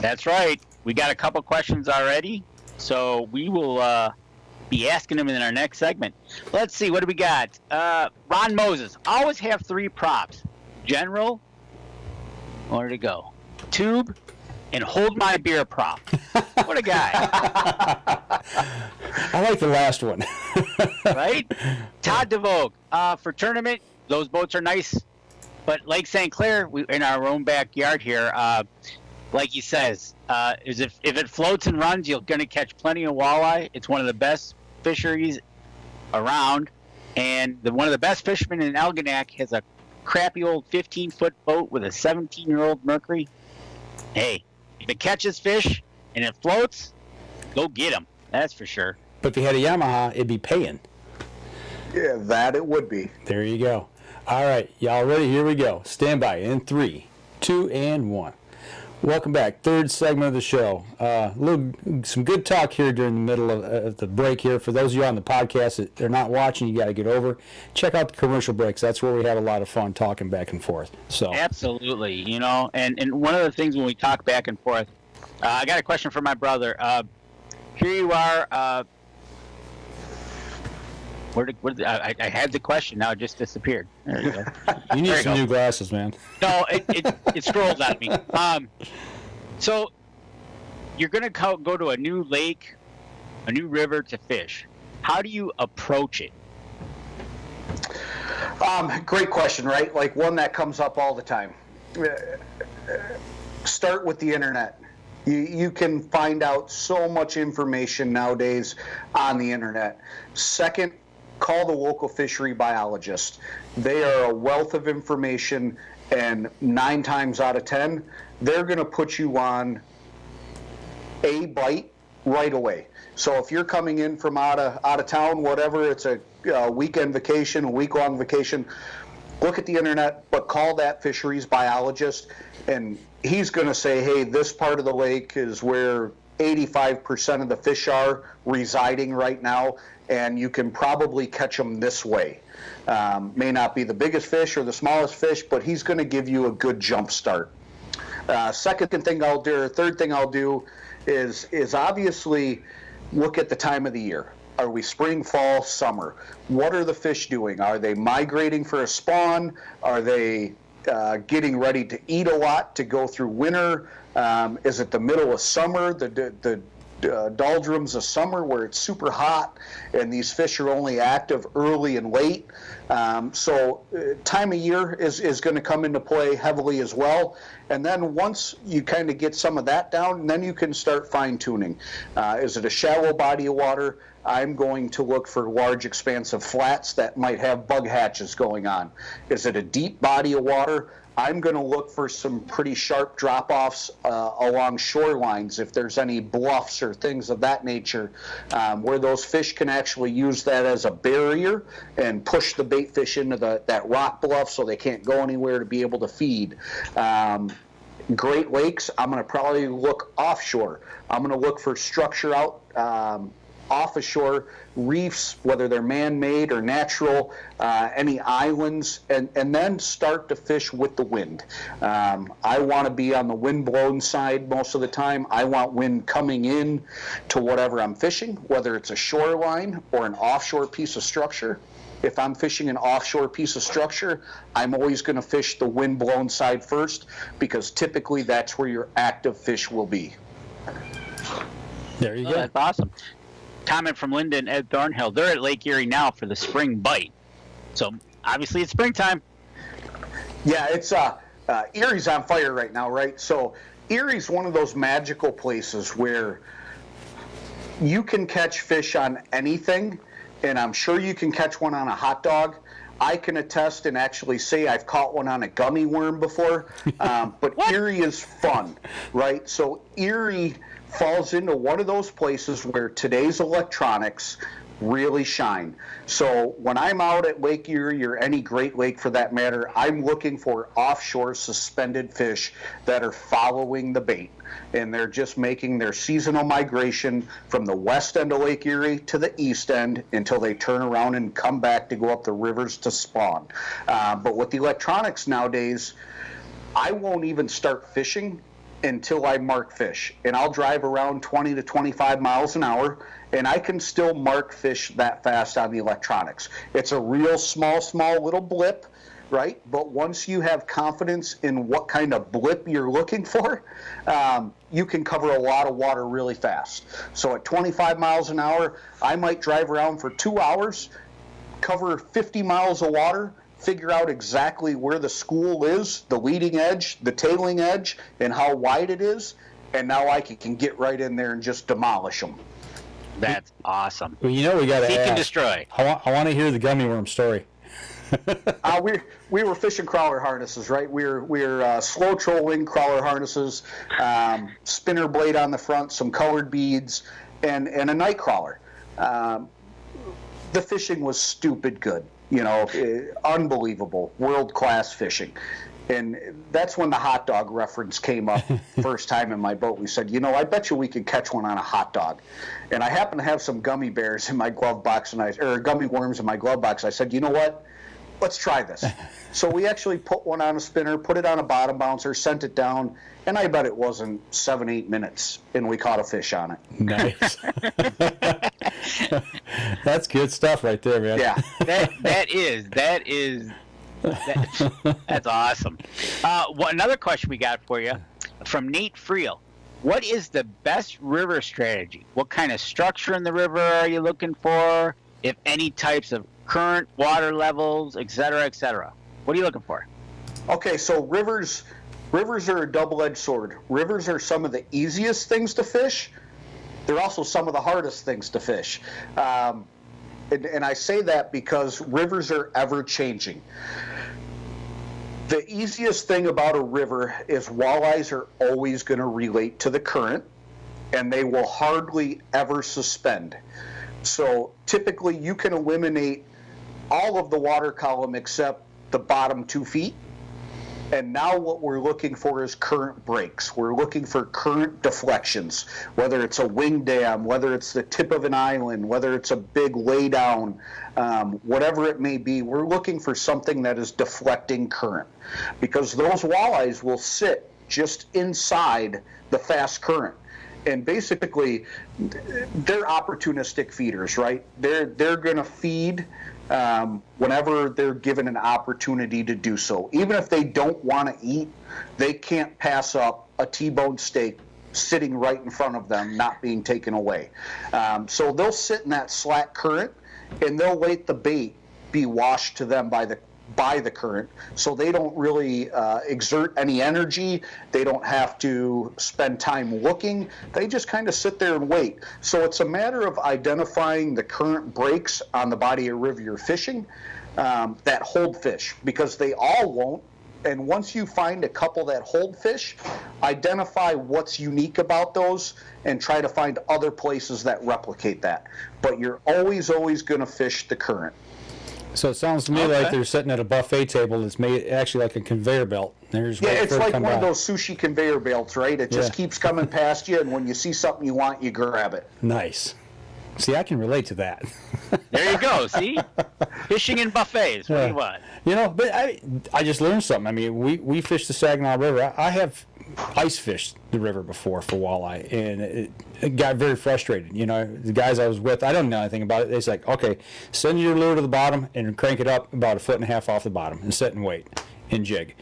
That's right. We got a couple questions already. So we will be asking them in our next segment. Let's see. What do we got? Ron Moses. Always have 3 props. General. Where to go? Tube. And hold my beer prop. What a guy. I like the last one. Right? Todd DeVoe. For tournament, those boats are nice. But Lake St. Clair, in our own backyard here, like he says, is if it floats and runs, you're going to catch plenty of walleye. It's one of the best fisheries around. And one of the best fishermen in Algonac has a crappy old 15-foot boat with a 17-year-old Mercury. Hey, if it catches fish and it floats, go get them. That's for sure. But if you had a Yamaha, it'd be paying. Yeah, that it would be. There you go. All right, y'all ready? Here we go. Stand by in 3, 2, and 1. Welcome back. Third segment of the show. Some good talk here during the middle of the break here. For those of you on the podcast that they're not watching, you got to get over. Check out the commercial breaks. That's where we have a lot of fun talking back and forth. So absolutely, and one of the things when we talk back and forth, I got a question for my brother. Here you are. I had the question. Now it just disappeared. There you go. You need some new glasses, man. No, it scrolls at me. So you're going to go to a new lake a new river to fish, how do you approach it? Great question, right? Like one that comes up all the time. Start with the internet. You can find out so much information nowadays on the internet. Second, call the local fishery biologist. They are a wealth of information, and 9 times out of 10, they're going to put you on a bite right away. So if you're coming in from out of town, whatever, it's a weekend vacation, a week-long vacation, look at the internet, but call that fisheries biologist, and he's going to say, hey, this part of the lake is where 85% of the fish are residing right now, and you can probably catch them this way. May not be the biggest fish or the smallest fish, but he's going to give you a good jump start. Third thing I'll do is obviously look at the time of the year. Are we spring, fall, summer? What are the fish doing? Are they migrating for a spawn? Are they getting ready to eat a lot to go through winter? Is it the middle of summer, the doldrums of summer where it's super hot and these fish are only active early and late? So time of year is going to come into play heavily as well. And then once you kind of get some of that down, then you can start fine-tuning. Is it a shallow body of water? I'm going to look for large expansive flats that might have bug hatches going on. Is it a deep body of water? I'm going to look for some pretty sharp drop-offs along shorelines, if there's any bluffs or things of that nature, where those fish can actually use that as a barrier and push the bait fish into that rock bluff so they can't go anywhere to be able to feed. Great Lakes, I'm going to probably look offshore. I'm going to look for structure out off ashore, reefs, whether they're man-made or natural, any islands, and then start to fish with the wind. I want to be on the wind-blown side most of the time. I want wind coming in to whatever I'm fishing, whether it's a shoreline or an offshore piece of structure. If I'm fishing an offshore piece of structure, I'm always going to fish the wind-blown side first, because typically that's where your active fish will be. There you go. That's awesome. Comment from Linda and Ed Thornhill. They're at Lake Erie now for the spring bite. So obviously it's springtime. Yeah, it's Erie's on fire right now, right? So Erie's one of those magical places where you can catch fish on anything, and I'm sure you can catch one on a hot dog. I can attest and actually say I've caught one on a gummy worm before, but Erie is fun, right? So Erie falls into one of those places where today's electronics really shine. So when I'm out at Lake Erie or any Great Lake for that matter, I'm looking for offshore suspended fish that are following the bait, and they're just making their seasonal migration from the west end of Lake Erie to the east end until they turn around and come back to go up the rivers to spawn. But with the electronics nowadays, I won't even start fishing until I mark fish, and I'll drive around 20 to 25 miles an hour, and I can still mark fish that fast on the electronics. It's a real small little blip, right? But once you have confidence in what kind of blip you're looking for, you can cover a lot of water really fast. So at 25 miles an hour, I might drive around for 2 hours, cover 50 miles of water, figure out exactly where the school is, the leading edge, the tailing edge, and how wide it is, and now I can get right in there and just demolish them. That's awesome. Well, you know we got to Seek and destroy. I want to hear the gummy worm story. We were fishing crawler harnesses, right? We were slow trolling crawler harnesses, spinner blade on the front, some colored beads, and a night crawler. The fishing was stupid good. You know, unbelievable, world-class fishing. And that's when the hot dog reference came up first time in my boat. We said, you know, I bet you we could catch one on a hot dog. And I happen to have some gummy bears in my glove box, or gummy worms in my glove box. I said, you know what? Let's try this. So we actually put one on a spinner, put it on a bottom bouncer, sent it down, and I bet it wasn't 7-8 minutes, and we caught a fish on it. Nice. That's good stuff right there, man. Yeah. That's awesome. Another question we got for you from Nate Friel. what is the best river strategy? What kind of structure in the river are you looking for? If any types of current, water levels, et cetera, et cetera. What are you looking for? Okay, so rivers are a double-edged sword. Rivers are some of the easiest things to fish. They're also some of the hardest things to fish. And I say that because rivers are ever-changing. The easiest thing about a river is walleyes are always going to relate to the current, and they will hardly ever suspend. So typically you can eliminate all of the water column except the bottom 2 feet. And now what we're looking for is current breaks. We're looking for current deflections, whether it's a wing dam, whether it's the tip of an island, whether it's a big laydown, whatever it may be. We're looking for something that is deflecting current, because those walleyes will sit just inside the fast current. And basically, they're opportunistic feeders, right? They're going to feed whenever they're given an opportunity to do so. Even if they don't want to eat, they can't pass up a T-bone steak sitting right in front of them, not being taken away. So they'll sit in that slack current, and they'll let the bait be washed to them by the current, so they don't really exert any energy. They don't have to spend time looking. They just kind of sit there and wait. So it's a matter of identifying the current breaks on the body of river you're fishing that hold fish, because they all won't. And once you find a couple that hold fish, identify what's unique about those and try to find other places that replicate that. But you're always going to fish the current. So it sounds to me like they're sitting at a buffet table that's made actually like a conveyor belt. It's like one of those sushi conveyor belts, right? It just keeps coming past you, and when you see something you want, you grab it. Nice. See, I can relate to that. There you go. See? Fishing in buffets. What do you want? You know, but I just learned something. I mean, we fished the Saginaw River. I have ice fished the river before for walleye, and it got very frustrated. You know, the guys I was with, I don't know anything about it. It's like, okay, send your lure to the bottom and crank it up about 1.5 feet off the bottom and sit and wait and jig.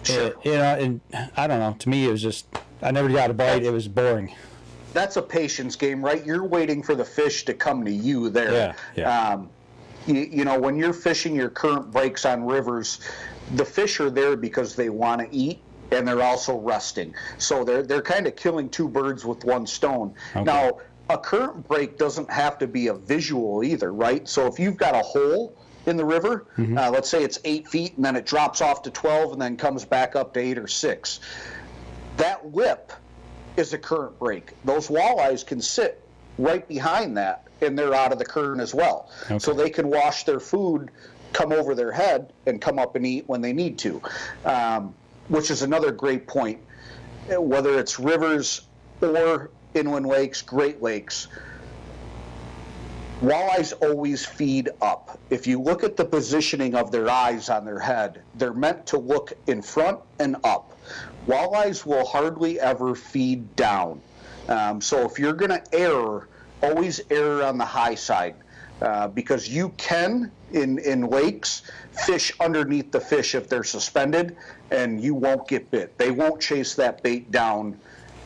Sure. And I don't know. To me, it was just, I never got a bite. It was boring. That's a patience game, right? You're waiting for the fish to come to you there. Yeah. You know, when you're fishing your current breaks on rivers, the fish are there because they want to eat, and they're also resting. So they're kind of killing two birds with one stone. Okay. Now, a current break doesn't have to be a visual either, right? So if you've got a hole in the river, let's say it's 8 feet, and then it drops off to 12 and then comes back up to 8 or 6. That lip is a current break. Those walleyes can sit right behind that, and they're out of the current as well. Okay. So they can wash their food, come over their head, and come up and eat when they need to, which is another great point. Whether it's rivers or inland lakes, Great Lakes, walleyes always feed up. If you look at the positioning of their eyes on their head, they're meant to look in front and up. Walleyes will hardly ever feed down. So if you're going to err, always err on the high side, because you can, in lakes, fish underneath the fish if they're suspended, and you won't get bit. They won't chase that bait down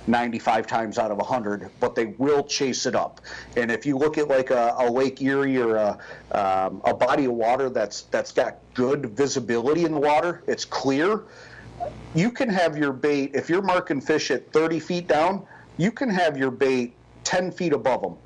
95 times out of 100, but they will chase it up. And if you look at like a Lake Erie or a body of water that's got good visibility in the water, it's clear, you can have your bait, if you're marking fish at 30 feet down, you can have your bait 10 feet above them.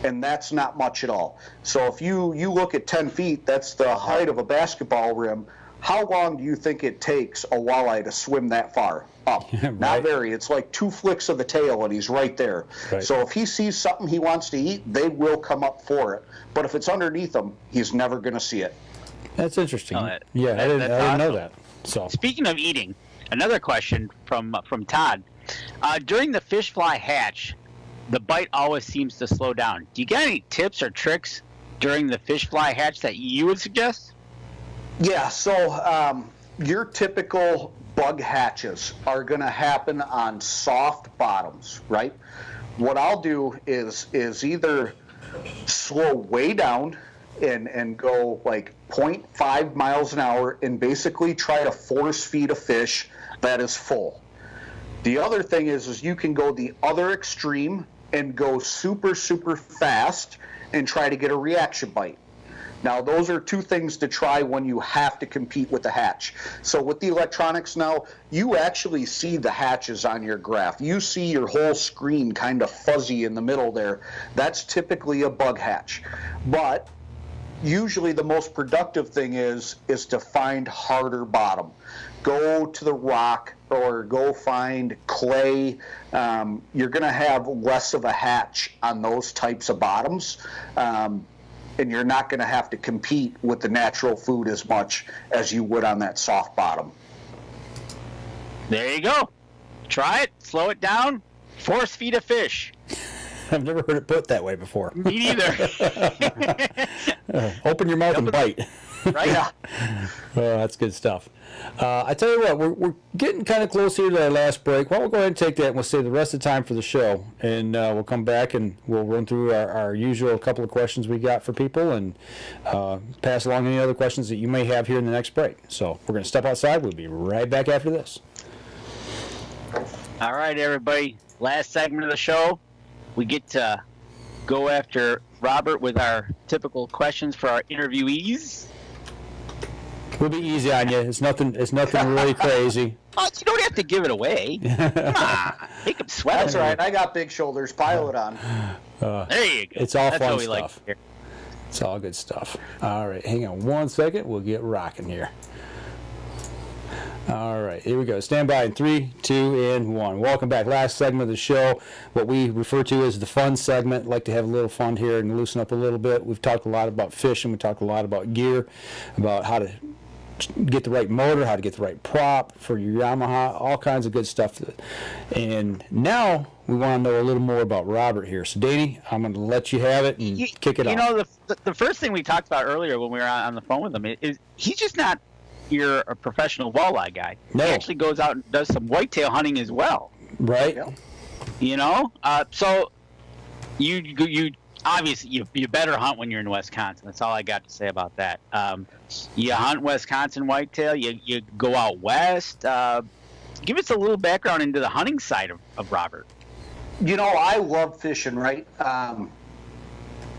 And that's not much at all. So if you look at 10 feet, that's the height of a basketball rim. How long do you think it takes a walleye to swim that far up? Yeah, right. Not very. It's like 2 flicks of the tail, and he's right there. Right. So if he sees something he wants to eat, they will come up for it. But if it's underneath him, he's never going to see it. That's interesting. I didn't know that. So speaking of eating, another question from Todd. During the fish fly hatch, the bite always seems to slow down. Do you get any tips or tricks during the fish fly hatch that you would suggest? Yeah, so your typical bug hatches are going to happen on soft bottoms, right? What I'll do is either slow way down and go like 0.5 miles an hour and basically try to force feed a fish that is full. The other thing is you can go the other extreme and go super, super fast and try to get a reaction bite. Now, those are two things to try when you have to compete with the hatch. So with the electronics now, you actually see the hatches on your graph. You see your whole screen kind of fuzzy in the middle there. That's typically a bug hatch. But usually the most productive thing is to find harder bottom. Go to the rock or go find clay. You're going to have less of a hatch on those types of bottoms. And you're not going to have to compete with the natural food as much as you would on that soft bottom. There you go. Try it. Slow it down. Force feed a fish. I've never heard it put that way before. Me neither. Open your mouth and bite. Right? Yeah. Oh, that's good stuff. I tell you what, we're getting kind of close here to our last break. Why don't we go ahead and take that and we'll save the rest of the time for the show. And we'll come back and we'll run through our usual couple of questions we got for people and pass along any other questions that you may have here in the next break. So we're going to step outside. We'll be right back after this. All right, everybody. Last segment of the show. We get to go after Robert with our typical questions for our interviewees. We'll be easy on you. It's nothing really crazy. Oh, you don't have to give it away. Come on. Make them sweat. That's all right. I got big shoulders. Pile it on. There you go. It's all That's fun what we stuff. like to hear. It's all good stuff. All right, hang on 1 second. We'll get rocking here. All right, here we go. Stand by in 3, 2, and 1. Welcome back. Last segment of the show, what we refer to as the fun segment. Like to have a little fun here and loosen up a little bit. We've talked a lot about fishing. We talked a lot about gear, about how to get the right motor, how to get the right prop for your Yamaha, all kinds of good stuff. And now we want to know a little more about Robert here. So, Danny, I'm going to let you have it and kick it off. You know, the first thing we talked about earlier when we were on the phone with him is he's just not a professional walleye guy. No. He actually goes out and does some whitetail hunting as well. Right. Yeah. You know? So you obviously you better hunt when you're in Wisconsin. That's all I got to say about that. You hunt Wisconsin whitetail. You go out west. Give us a little background into the hunting side of Robert. You know, I love fishing, right?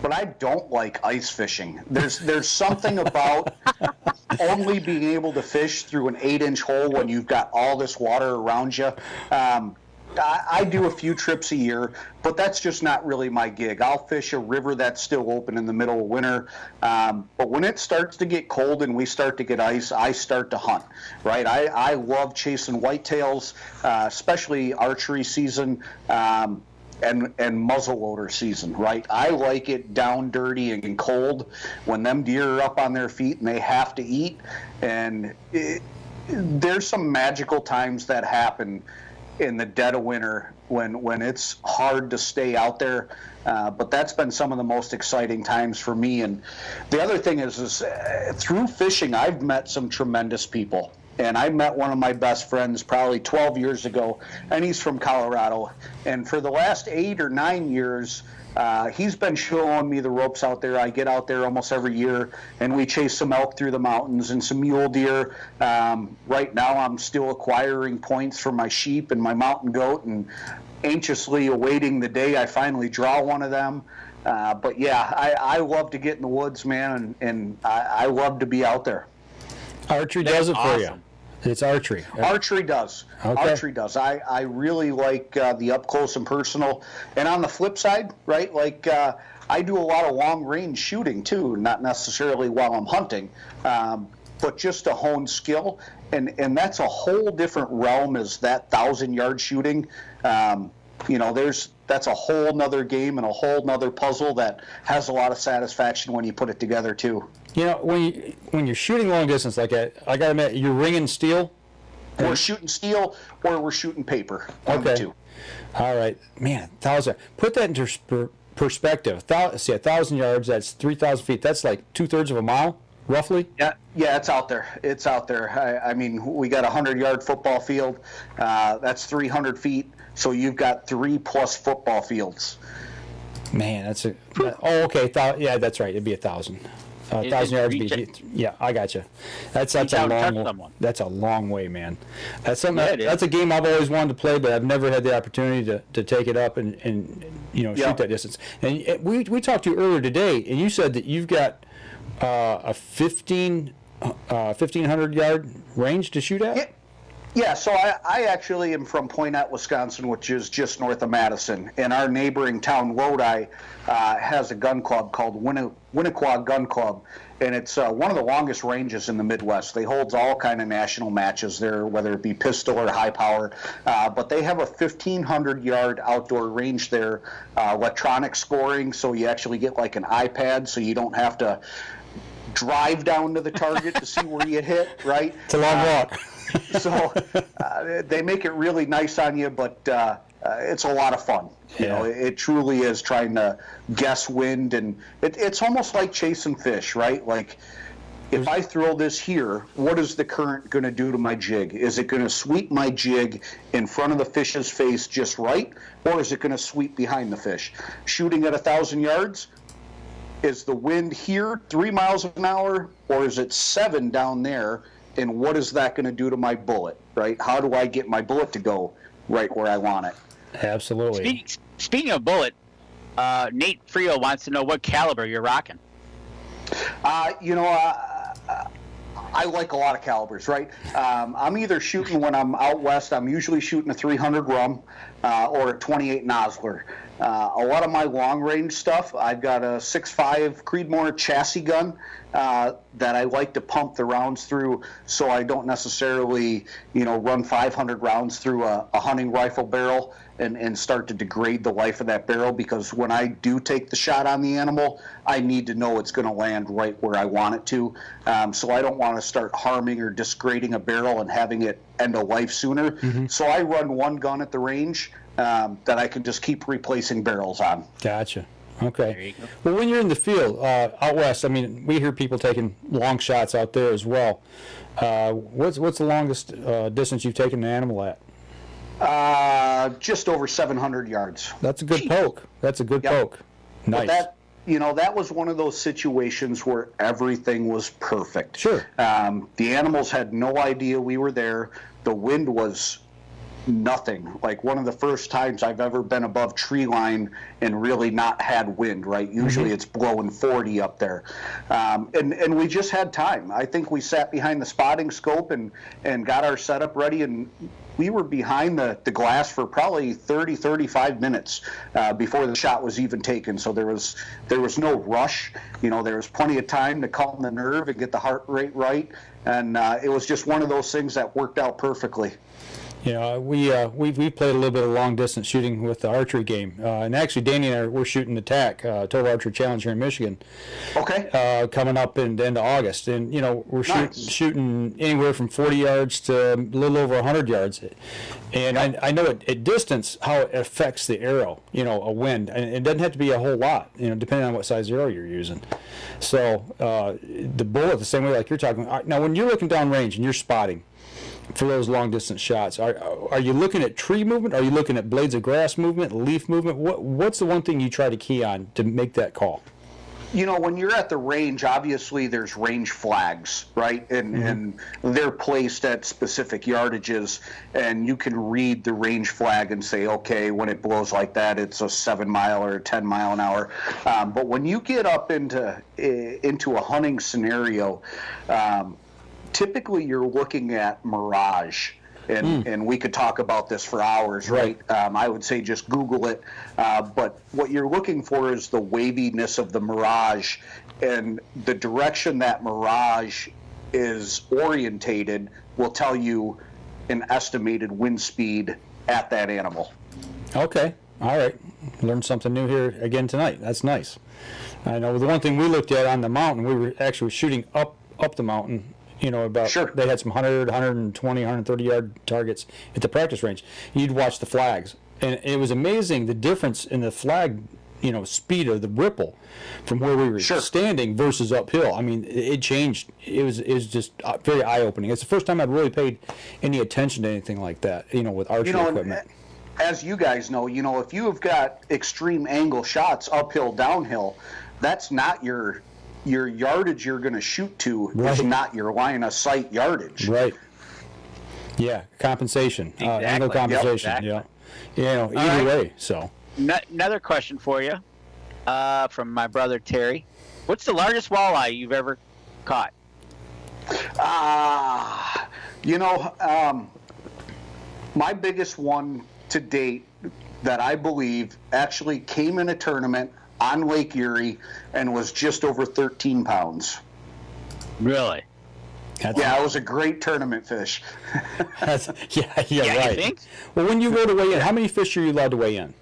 But I don't like ice fishing. There's something about only being able to fish through an 8-inch hole when you've got all this water around you. I do a few trips a year, but that's just not really my gig. I'll fish a river that's still open in the middle of winter. But when it starts to get cold and we start to get ice, I start to hunt, right? I love chasing whitetails, especially archery season. And muzzleloader season, right? I like it down dirty and cold when them deer are up on their feet and they have to eat. And there's some magical times that happen in the dead of winter when it's hard to stay out there. But that's been some of the most exciting times for me. And the other thing is through fishing, I've met some tremendous people. And I met one of my best friends probably 12 years ago, and he's from Colorado. And for the last 8 or 9 years, he's been showing me the ropes out there. I get out there almost every year, and we chase some elk through the mountains and some mule deer. Right now, I'm still acquiring points for my sheep and my mountain goat and anxiously awaiting the day I finally draw one of them. But, yeah, I love to get in the woods, man, and I love to be out there. Archery does it for you. It's archery. Archery does. Okay. Archery does. I really like the up close and personal. And on the flip side, right, like I do a lot of long range shooting too, not necessarily while I'm hunting, but just to hone skill. And that's a whole different realm as that 1,000-yard shooting. You know, that's a whole nother game and a whole nother puzzle that has a lot of satisfaction when you put it together too. You know, when you're shooting long distance like that, I gotta admit, you're ringing steel. We're shooting steel or we're shooting paper. Okay. Two. All right, man, 1,000. Put that into perspective. 1,000 yards. That's 3,000 feet. That's like 2/3 of a mile, roughly. Yeah, it's out there. It's out there. I mean, we got a 100-yard football field. That's 300 feet. So you've got 3+ football fields. Man, that's a. Oh, okay. Yeah, that's right. It'd be 1,000. 1,000 yards. Yeah, I got you. That's a long way, man. That's something. That's a game I've always wanted to play, but I've never had the opportunity to take it up and shoot that distance. And we talked to you earlier today, and you said that you've got a 1,500 yard range to shoot at. Yeah, so I actually am from Poinette, Wisconsin, which is just north of Madison. And our neighboring town, Walleye, has a gun club called Winnequa Gun Club. And it's one of the longest ranges in the Midwest. They hold all kind of national matches there, whether it be pistol or high power. But they have a 1,500-yard outdoor range there, electronic scoring, so you actually get like an iPad, so you don't have to drive down to the target to see where you hit, right? It's a long walk. So they make it really nice on you, but it's a lot of fun. You know, it truly is trying to guess wind, and it's almost like chasing fish, right? Like, if I throw this here, what is the current going to do to my jig? Is it going to sweep my jig in front of the fish's face just right, or is it going to sweep behind the fish? Shooting at 1,000 yards, is the wind here 3 miles an hour, or is it 7 down there? And what is that going to do to my bullet, right? How do I get my bullet to go right where I want it? Absolutely. Speaking of bullet, Nate Frio wants to know what caliber you're rocking. I like a lot of calibers, right? I'm either shooting when I'm out west, I'm usually shooting a 300 Rum or a 28 Nosler. A lot of my long-range stuff, I've got a 6.5 Creedmoor chassis gun that I like to pump the rounds through, so I don't necessarily, run 500 rounds through a hunting rifle barrel and start to degrade the life of that barrel, because when I do take the shot on the animal, I need to know it's going to land right where I want it to. So I don't want to start harming or disgrading a barrel and having it end of life sooner. Mm-hmm. So I run one gun at the range that I can just keep replacing barrels on. Gotcha. Okay. Well, when you're in the field out west, I mean, we hear people taking long shots out there as well. What's the longest distance you've taken an animal at? Just over 700 yards. That's a good poke. Poke. Nice. But that was one of those situations where everything was perfect. Sure. The animals had no idea we were there. The wind was nothing. Like one of the first times I've ever been above tree line and really not had wind, right? Usually it's blowing 40 up there. And we just had time. I think we sat behind the spotting scope and got our setup ready, and we were behind the glass for probably 35 minutes before the shot was even taken. So there was no rush. There was plenty of time to calm the nerve and get the heart rate right. And it was just one of those things that worked out perfectly. We played a little bit of long distance shooting with the archery game, and actually Danny and I we're shooting the TAC Total Archery Challenge here in Michigan. Okay. Coming up in the end of August, and we're shooting anywhere from 40 yards to a little over 100 yards, and I know at distance how it affects the arrow. A wind, and it doesn't have to be a whole lot. Depending on what size arrow you're using. So the bullet, the same way like you're talking. Now, when you're looking down range and you're spotting for those long distance shots, are you looking at tree movement? Are you looking at blades of grass movement, leaf movement? What's the one thing you try to key on to make that call? When you're at the range, obviously there's range flags, right? And they're placed at specific yardages, and you can read the range flag and say, okay, when it blows like that, it's a 7 mile or a 10 mile an hour. But when you get up into a hunting scenario, typically you're looking at mirage, and we could talk about this for hours, right? I would say just Google it, but what you're looking for is the waviness of the mirage, and the direction that mirage is orientated will tell you an estimated wind speed at that animal. Okay, all right. Learned something new here again tonight. That's nice. I know the one thing we looked at on the mountain, we were actually shooting up the mountain. They had some 100, 120, 130 yard targets at the practice range. You'd watch the flags, and it was amazing the difference in the flag, speed of the ripple from where we were standing versus uphill. I mean, it changed. It was just very eye opening. It's the first time I'd really paid any attention to anything like that, with archery equipment. As you guys know, if you have got extreme angle shots uphill, downhill, that's not your your yardage you're going to shoot to is Right. not your line of sight yardage. Right. Yeah, compensation, Exactly. angle compensation. Exactly. Yeah, you know, either right. way. So, Another question for you, from my brother Terry. What's the largest walleye you've ever caught? You know, my biggest one to date that I believe actually came in a tournament on Lake Erie and was just over 13 pounds. Really? Yeah, it was a great tournament fish. yeah, Yeah, you right. think? Well, when you go to weigh in, how many fish are you allowed to weigh in?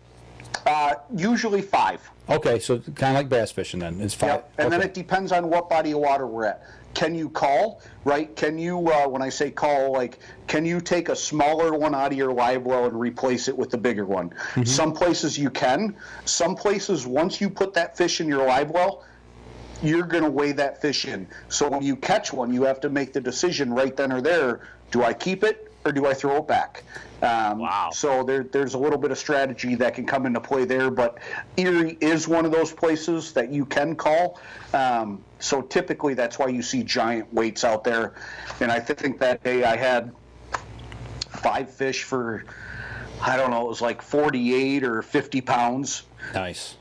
Usually 5. Okay, so kind of like bass fishing then. It's 5. Yep. And then Okay. it depends on what body of water we're at. Can you call, right? Can you, when I say call, like, can you take a smaller one out of your live well and replace it with the bigger one? Mm-hmm. Some places you can. Some places, once you put that fish in your live well, you're going to weigh that fish in. So when you catch one, you have to make the decision right then or there, do I keep it or do I throw it back? Wow. So there's a little bit of strategy that can come into play there, but Erie is one of those places that you can call. So typically that's why you see giant weights out there. And I think that day I had 5 fish for, I don't know, it was like 48 or 50 pounds. Nice.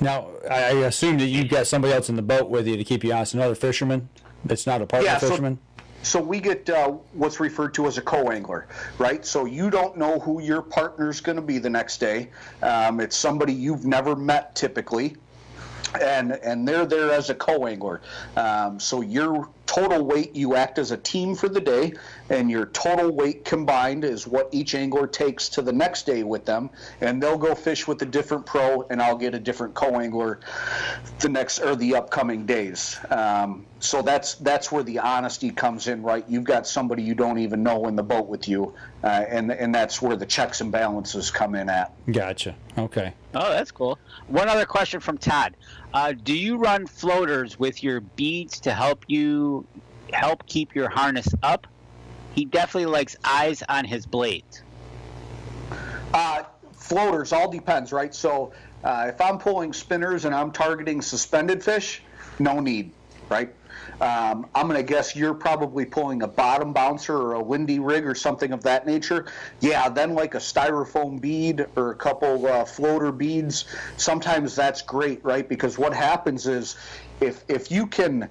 Now, I assume that you've got somebody else in the boat with you to keep you honest, another fisherman that's not a partner Yeah, so- fisherman? So we get what's referred to as a co-angler, right? So you don't know who your partner's going to be the next day. It's somebody you've never met typically, and they're there as a co-angler. So your total weight, you act as a team for the day, and your total weight combined is what each angler takes to the next day with them, and they'll go fish with a different pro, and I'll get a different co-angler the upcoming days. So that's where the honesty comes in, right? You've got somebody you don't even know in the boat with you, and that's where the checks and balances come in at. Gotcha. Okay. Oh, that's cool. One other question from Todd. Do you run floaters with your beads to help keep your harness up? He definitely likes eyes on his blades. Floaters, all depends, right? So if I'm pulling spinners and I'm targeting suspended fish, no need, right? I'm going to guess you're probably pulling a bottom bouncer or a windy rig or something of that nature. Yeah, then like a styrofoam bead or a couple floater beads, sometimes that's great, right? Because what happens is if you can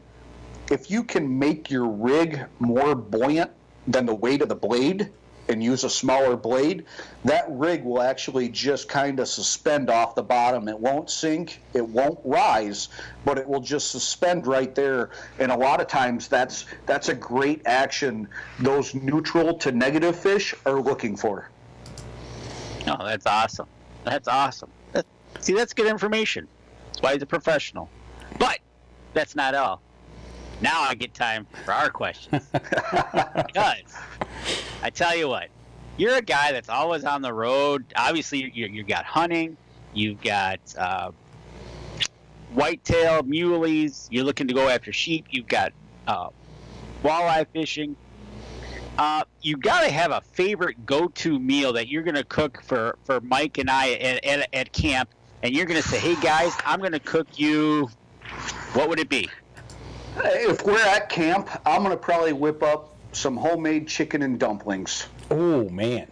make your rig more buoyant than the weight of the blade and use a smaller blade, that rig will actually just kind of suspend off the bottom. It won't sink, it won't rise, but it will just suspend right there. And a lot of times that's a great action those neutral to negative fish are looking for. Oh, that's awesome. That's awesome. See, that's good information. That's why he's a professional. But that's not all. Now I get time for our questions. Because I tell you what, you're a guy that's always on the road. Obviously, you've got hunting, you've got whitetail, muleys, you're looking to go after sheep, you've got walleye fishing. You got to have a favorite go-to meal that you're going to cook for Mike and I at camp, and you're going to say, hey, guys, I'm going to cook you, what would it be? If we're at camp, I'm going to probably whip up some homemade chicken and dumplings. Oh, man.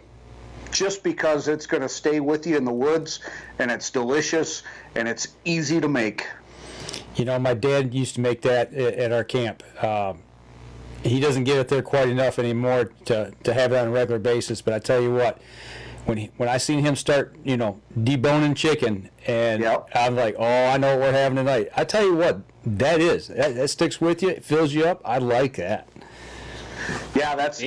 Just because it's going to stay with you in the woods, and it's delicious, and it's easy to make. You know, my dad used to make that at our camp. He doesn't get it there quite enough anymore to have it on a regular basis, but I tell you what, when I seen him start, deboning chicken, and Yep. I'm like, oh, I know what we're having tonight. I tell you what, that sticks with you. It fills you up. I like that. Yeah, that's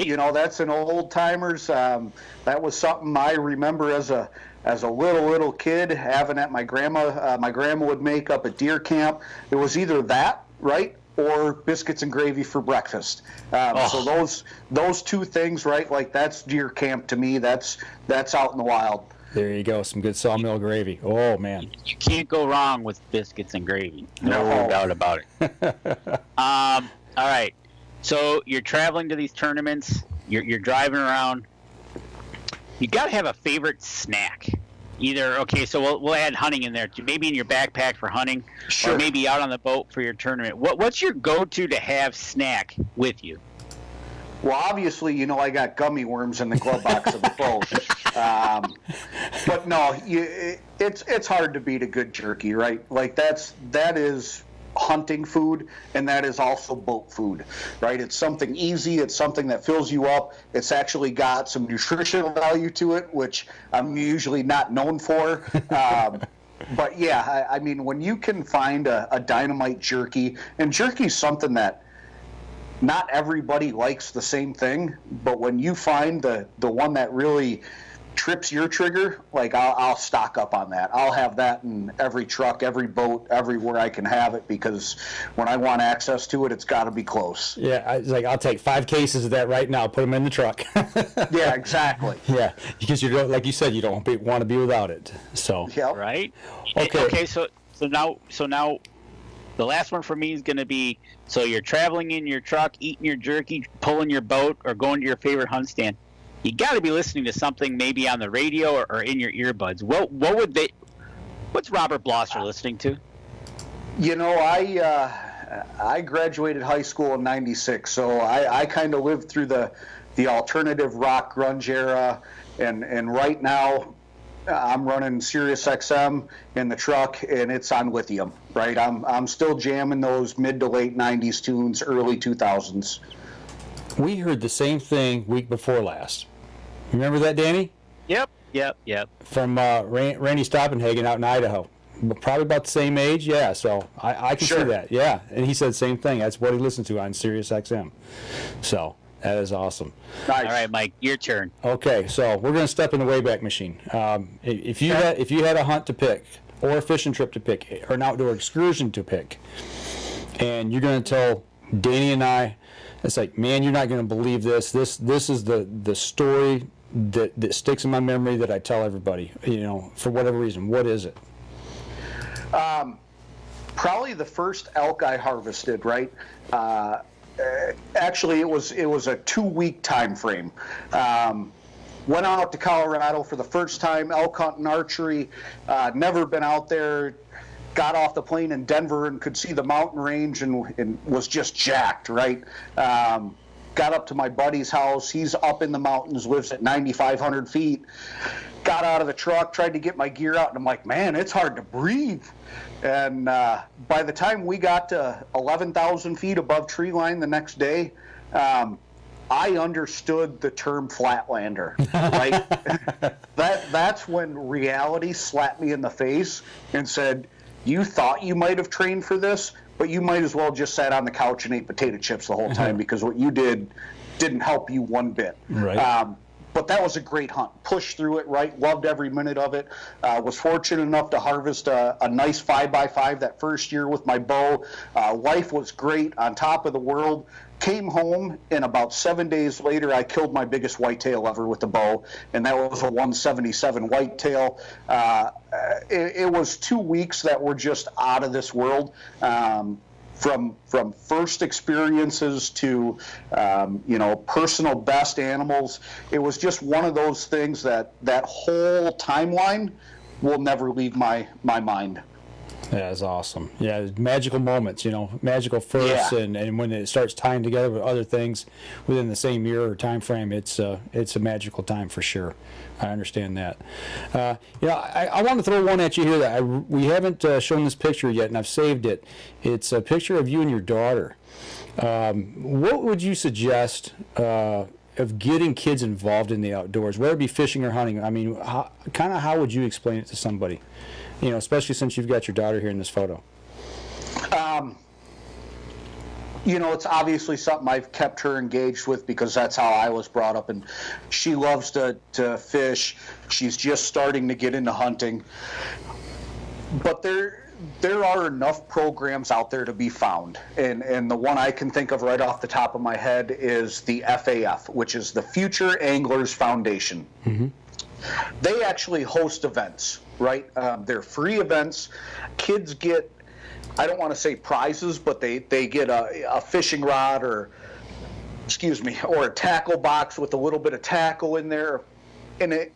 an old timers. That was something I remember as a little kid having at my grandma. My grandma would make up at deer camp. It was either that, right, or biscuits and gravy for breakfast. So those two things, right, like that's deer camp to me. That's out in the wild. There you go, some good sawmill gravy. Oh, man. You can't go wrong with biscuits and gravy. No No. doubt about it. All right. So you're traveling to these tournaments. You're driving around. You got to have a favorite snack. Okay, so we'll add hunting in there, maybe in your backpack for hunting, Sure. or maybe out on the boat for your tournament. What's your go-to to have snack with you? Well, obviously, I got gummy worms in the glove box of the boat. But no, it's hard to beat a good jerky, right? Like that is hunting food, and that is also boat food, right? It's something easy. It's something that fills you up. It's actually got some nutritional value to it, which I'm usually not known for. But yeah, I mean, when you can find a dynamite jerky, and jerky is something that not everybody likes the same thing, but when you find the one that really trips your trigger, like I'll stock up on that. I'll have that in every truck, every boat, everywhere I can have it, because when I want access to it, it's got to be close. Yeah, it's like I'll take 5 cases of that right now, put them in the truck. Yeah, exactly. Yeah, because you don't, like you said, you don't want to be without it. So Yep. Right? Okay. So now the last one for me is going to be, so you're traveling in your truck, eating your jerky, pulling your boat, or going to your favorite hunt stand. You got to be listening to something maybe on the radio or in your earbuds. What's Robert Blosser listening to? I graduated high school in '96, so I kind of lived through the alternative rock grunge era, and right now I'm running Sirius XM in the truck, and it's on lithium, right? I'm still jamming those mid to late '90s tunes, early 2000s. we heard the same thing week before last. Remember that, Danny? Yep. From Randy Stoppenhagen out in Idaho. Probably about the same age, yeah. So I can Sure. see that, yeah. And he said the same thing. That's what he listened to on Sirius XM. So that is awesome. Nice. All right, Mike, your turn. Okay, so we're going to step in the Wayback Machine. If you had a hunt to pick, or a fishing trip to pick, or an outdoor excursion to pick, and you're going to tell Danny and I, it's like, man, you're not going to believe this. This is the story that sticks in my memory that I tell everybody. For whatever reason. What is it? Probably the first elk I harvested, right? Actually, it was a 2-week time frame. Went out to Colorado for the first time, elk hunting, archery. Never been out there. Got off the plane in Denver and could see the mountain range and was just jacked, right? Got up to my buddy's house. He's up in the mountains, lives at 9,500 feet. Got out of the truck, tried to get my gear out, and I'm like, man, it's hard to breathe. And by the time we got to 11,000 feet above tree line the next day, I understood the term flatlander, right? That's when reality slapped me in the face and said, you thought you might have trained for this, but you might as well just sat on the couch and ate potato chips the whole time, because what you did didn't help you one bit. Right. But that was a great hunt. Pushed through it, right? Loved every minute of it. Was fortunate enough to harvest a nice 5x5 that first year with my bow. Life was great, on top of the world. Came home, and about 7 days later, I killed my biggest whitetail ever with the bow, and that was a 177 whitetail. It was 2 weeks that were just out of this world. From first experiences to personal best animals, it was just one of those things that whole timeline will never leave my mind. Yeah, it's awesome. Yeah, magical moments, magical firsts, Yeah. and when it starts tying together with other things within the same year or time frame, it's a magical time for sure. I understand that. I want to throw one at you here that we haven't shown this picture yet, and I've saved it. It's a picture of you and your daughter. What would you suggest of getting kids involved in the outdoors, whether it be fishing or hunting? I mean, how would you explain it to somebody? Especially since you've got your daughter here in this photo. It's obviously something I've kept her engaged with, because that's how I was brought up, and she loves to fish. She's just starting to get into hunting. But there are enough programs out there to be found, and the one I can think of right off the top of my head is the FAF, which is the Future Anglers Foundation. Mm-hmm. They actually host events, right? They're free events. Kids get, I don't want to say prizes, but they get a fishing rod or a tackle box with a little bit of tackle in there. And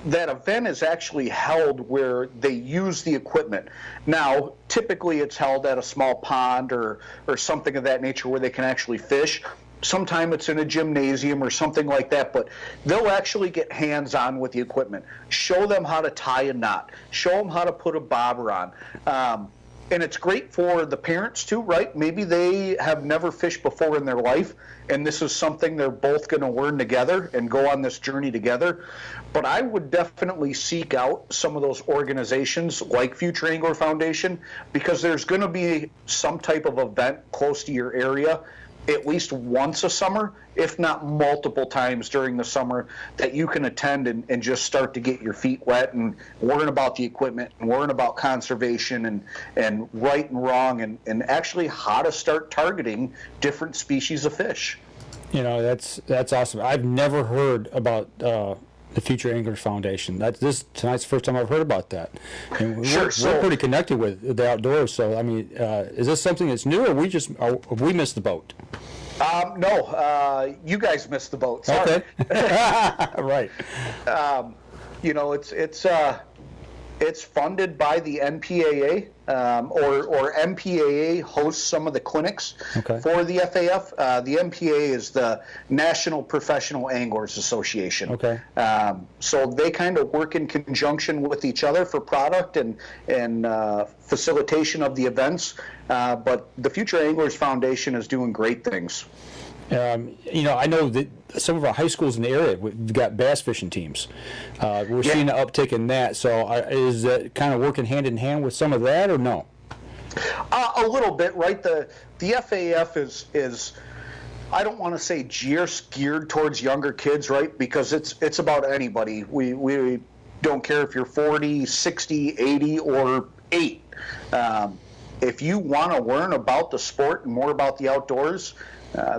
that event is actually held where they use the equipment. Now, typically it's held at a small pond or something of that nature where they can actually fish. Sometimes it's in a gymnasium or something like that, but they'll actually get hands-on with the equipment. Show them how to tie a knot. Show them how to put a bobber on. And it's great for the parents too, right? Maybe they have never fished before in their life, and this is something they're both going to learn together and go on this journey together. But I would definitely seek out some of those organizations like Future Angler Foundation, because there's going to be some type of event close to your area at least once a summer, if not multiple times during the summer, that you can attend and just start to get your feet wet and learn about the equipment and learn about conservation and right and wrong and actually how to start targeting different species of fish. You know, that's awesome. I've never heard about the Future Anglers Foundation. Tonight's the first time I've heard about that. And we're pretty connected with the outdoors. So I mean, is this something that's new, or have we missed the boat? No, you guys missed the boat. Sorry. Okay. Right. You know, it's funded by the NPAA, or MPAA hosts some of the clinics for the FAF. The MPAA is the National Professional Anglers Association. Okay. So they kind of work in conjunction with each other for product and facilitation of the events. But the Future Anglers Foundation is doing great things. You know, I know that some of our high schools in the area, we've got bass fishing teams. We're seeing an uptick in that. So is that kind of working hand in hand with some of that, or no? A little bit, right? The FAF is I don't want to say geared towards younger kids, right? Because it's about anybody. We don't care if you're 40, 60, 80, or 8. If you want to learn about the sport and more about the outdoors,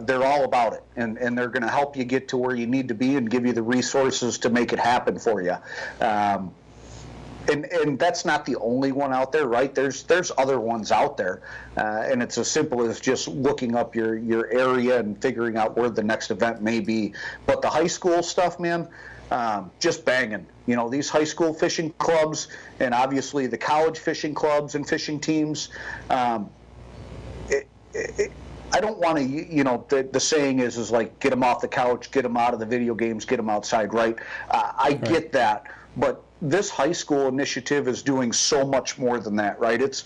they're all about it, and they're going to help you get to where you need to be and give you the resources to make it happen for you. And that's not the only one out there, right? There's other ones out there, and it's as simple as just looking up your area and figuring out where the next event may be. But the high school stuff, man, just banging. You know, these high school fishing clubs and obviously the college fishing clubs and fishing teams, I don't want to, you know, the saying is like, get them off the couch, get them out of the video games, get them outside, right? I get that, but this high school initiative is doing so much more than that, right? It's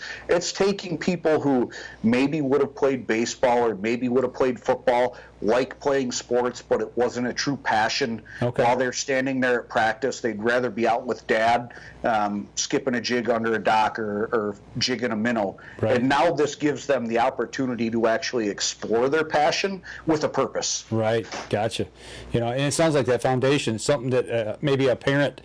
taking people who maybe would have played baseball or maybe would have played football, like playing sports, but it wasn't a true passion. While they're standing there at practice, they'd rather be out with dad, skipping a jig under a dock or jigging a minnow. Right. And now this gives them the opportunity to actually explore their passion with a purpose. Right, gotcha. You know, and it sounds like that foundation is something that maybe a parent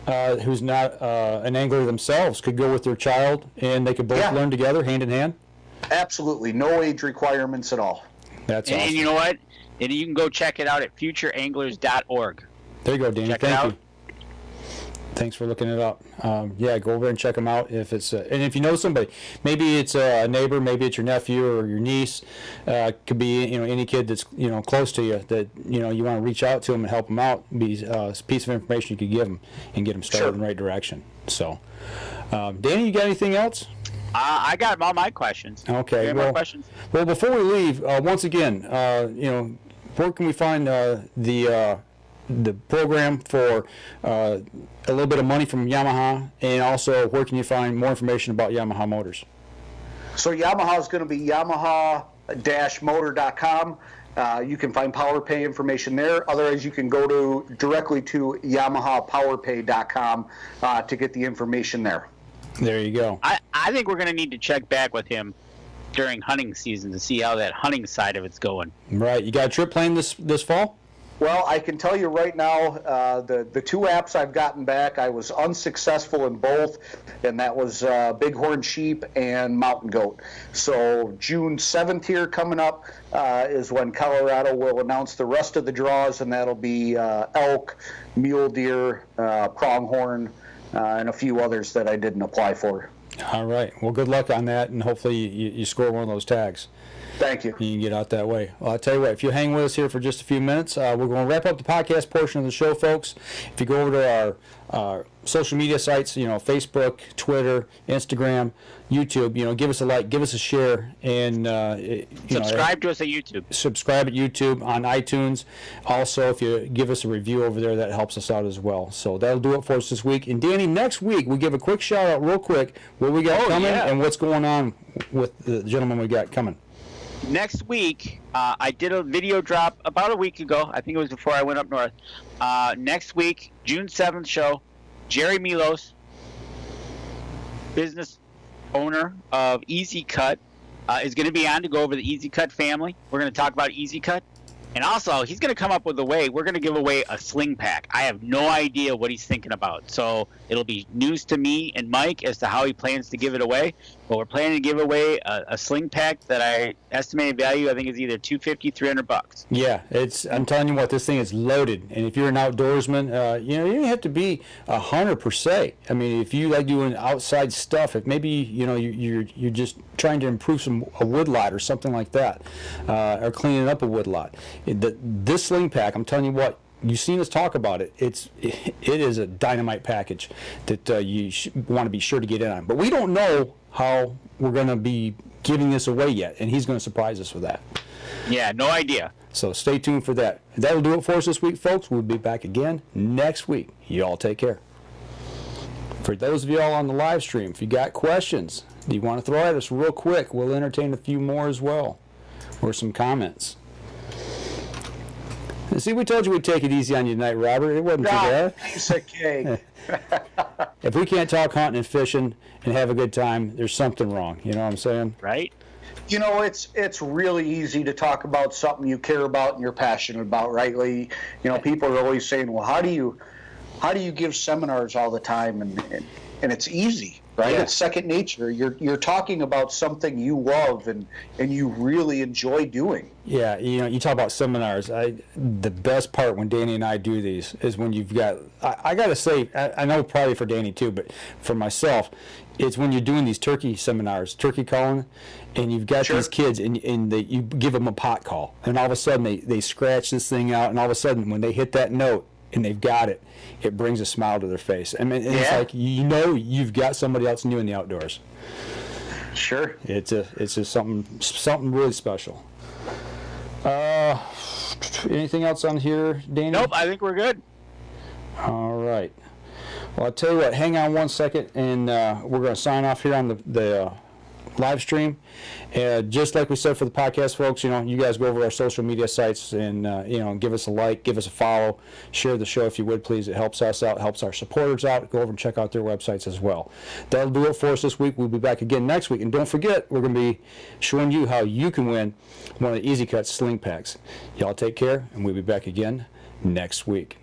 who's not an angler themselves could go with their child, and they could both learn together, hand in hand. Absolutely, no age requirements at all. That's awesome. And you know what? And you can go check it out at futureanglers.org. There you go, Danny. Thank you. Thanks for looking it up. Yeah, go over and check them out. If it's and if you know somebody, maybe it's a neighbor, maybe it's your nephew or your niece. Could be any kid that's close to you that you want to reach out to them and help them out. Be a piece of information you could give them and get them started in the right direction. So, Danny, you got anything else? I got all my questions. Okay. You have more questions? Well, before we leave, once again, where can we find the program for a little bit of money from Yamaha, and also where can you find more information about Yamaha motors? So Yamaha is going to be yamaha-motor.com. You can find PowerPay information there. Otherwise, you can go directly to yamahapowerpay.com to get the information there. There you go. I think we're going to need to check back with him during hunting season to see how that hunting side of it's going. Right. You got a trip planned this fall? Well, I can tell you right now, the two apps I've gotten back, I was unsuccessful in both, and that was bighorn sheep and mountain goat. So June 7th here coming up is when Colorado will announce the rest of the draws, and that'll be elk, mule deer, pronghorn, and a few others that I didn't apply for. All right. Well, good luck on that, and hopefully you score one of those tags. Thank you. You can get out that way. Well, I'll tell you what, if you hang with us here for just a few minutes, we're going to wrap up the podcast portion of the show, folks. If you go over to our social media sites, Facebook, Twitter, Instagram, YouTube, give us a like, give us a share, and Subscribe to us at YouTube. Subscribe at YouTube, on iTunes. Also, if you give us a review over there, that helps us out as well. So that'll do it for us this week. And Danny, next week we give a quick shout out real quick what we got coming and what's going on with the gentleman we got coming. Next week, I did a video drop about a week ago. I think it was before I went up north. Next week, June 7th show, Jerry Milos, business owner of Easy Cut, is going to be on to go over the Easy Cut family. We're going to talk about Easy Cut. And also, he's going to come up with a way. We're going to give away a sling pack. I have no idea what he's thinking about. So it'll be news to me and Mike as to how he plans to give it away. But we're planning to give away a sling pack that I estimated value, I think, is either $250, $300. Yeah, I'm telling you what, this thing is loaded. And if you're an outdoorsman, you don't have to be a hunter per se. I mean, if you like doing outside stuff, if maybe you're just trying to improve a woodlot or something like that, or cleaning up a woodlot. This sling pack, I'm telling you what, you've seen us talk about it. It is a dynamite package that you want to be sure to get in on. But we don't know how we're going to be giving this away yet, and he's going to surprise us with that. Yeah, no idea. So stay tuned for that. That'll do it for us this week, folks. We'll be back again next week. You all take care. For those of you all on the live stream, if you got questions that you want to throw at us real quick, we'll entertain a few more as well, or some comments. See, we told you we'd take it easy on you tonight, Robert. It wasn't too bad. Piece of cake. If we can't talk hunting and fishing and have a good time, there's something wrong. You know what I'm saying? Right? It's really easy to talk about something you care about and you're passionate about, right? Like, people are always saying, well, how do you give seminars all the time? And it's easy, right? Yeah. It's second nature. You're talking about something you love and you really enjoy doing. Yeah, you talk about seminars. The best part when Danny and I do these is when you've got, I got to say, I know probably for Danny too, but for myself, it's when you're doing these turkey seminars, turkey calling, and you've got these kids and you give them a pot call, and all of a sudden they scratch this thing out, and all of a sudden when they hit that note and they've got it, it brings a smile to their face. I mean, it's like, you've got somebody else new in the outdoors. Sure. It's just something really special. Anything else on here, Danny? Nope, I think we're good. All right. Well, I'll tell you what, hang on one second, and we're going to sign off here on the live stream. Just like we said for the podcast, folks, you guys go over our social media sites and, give us a like, give us a follow, share the show if you would, please. It helps us out, helps our supporters out. Go over and check out their websites as well. That'll do it for us this week. We'll be back again next week. And don't forget, we're going to be showing you how you can win one of the Easy Cut sling packs. Y'all take care, and we'll be back again next week.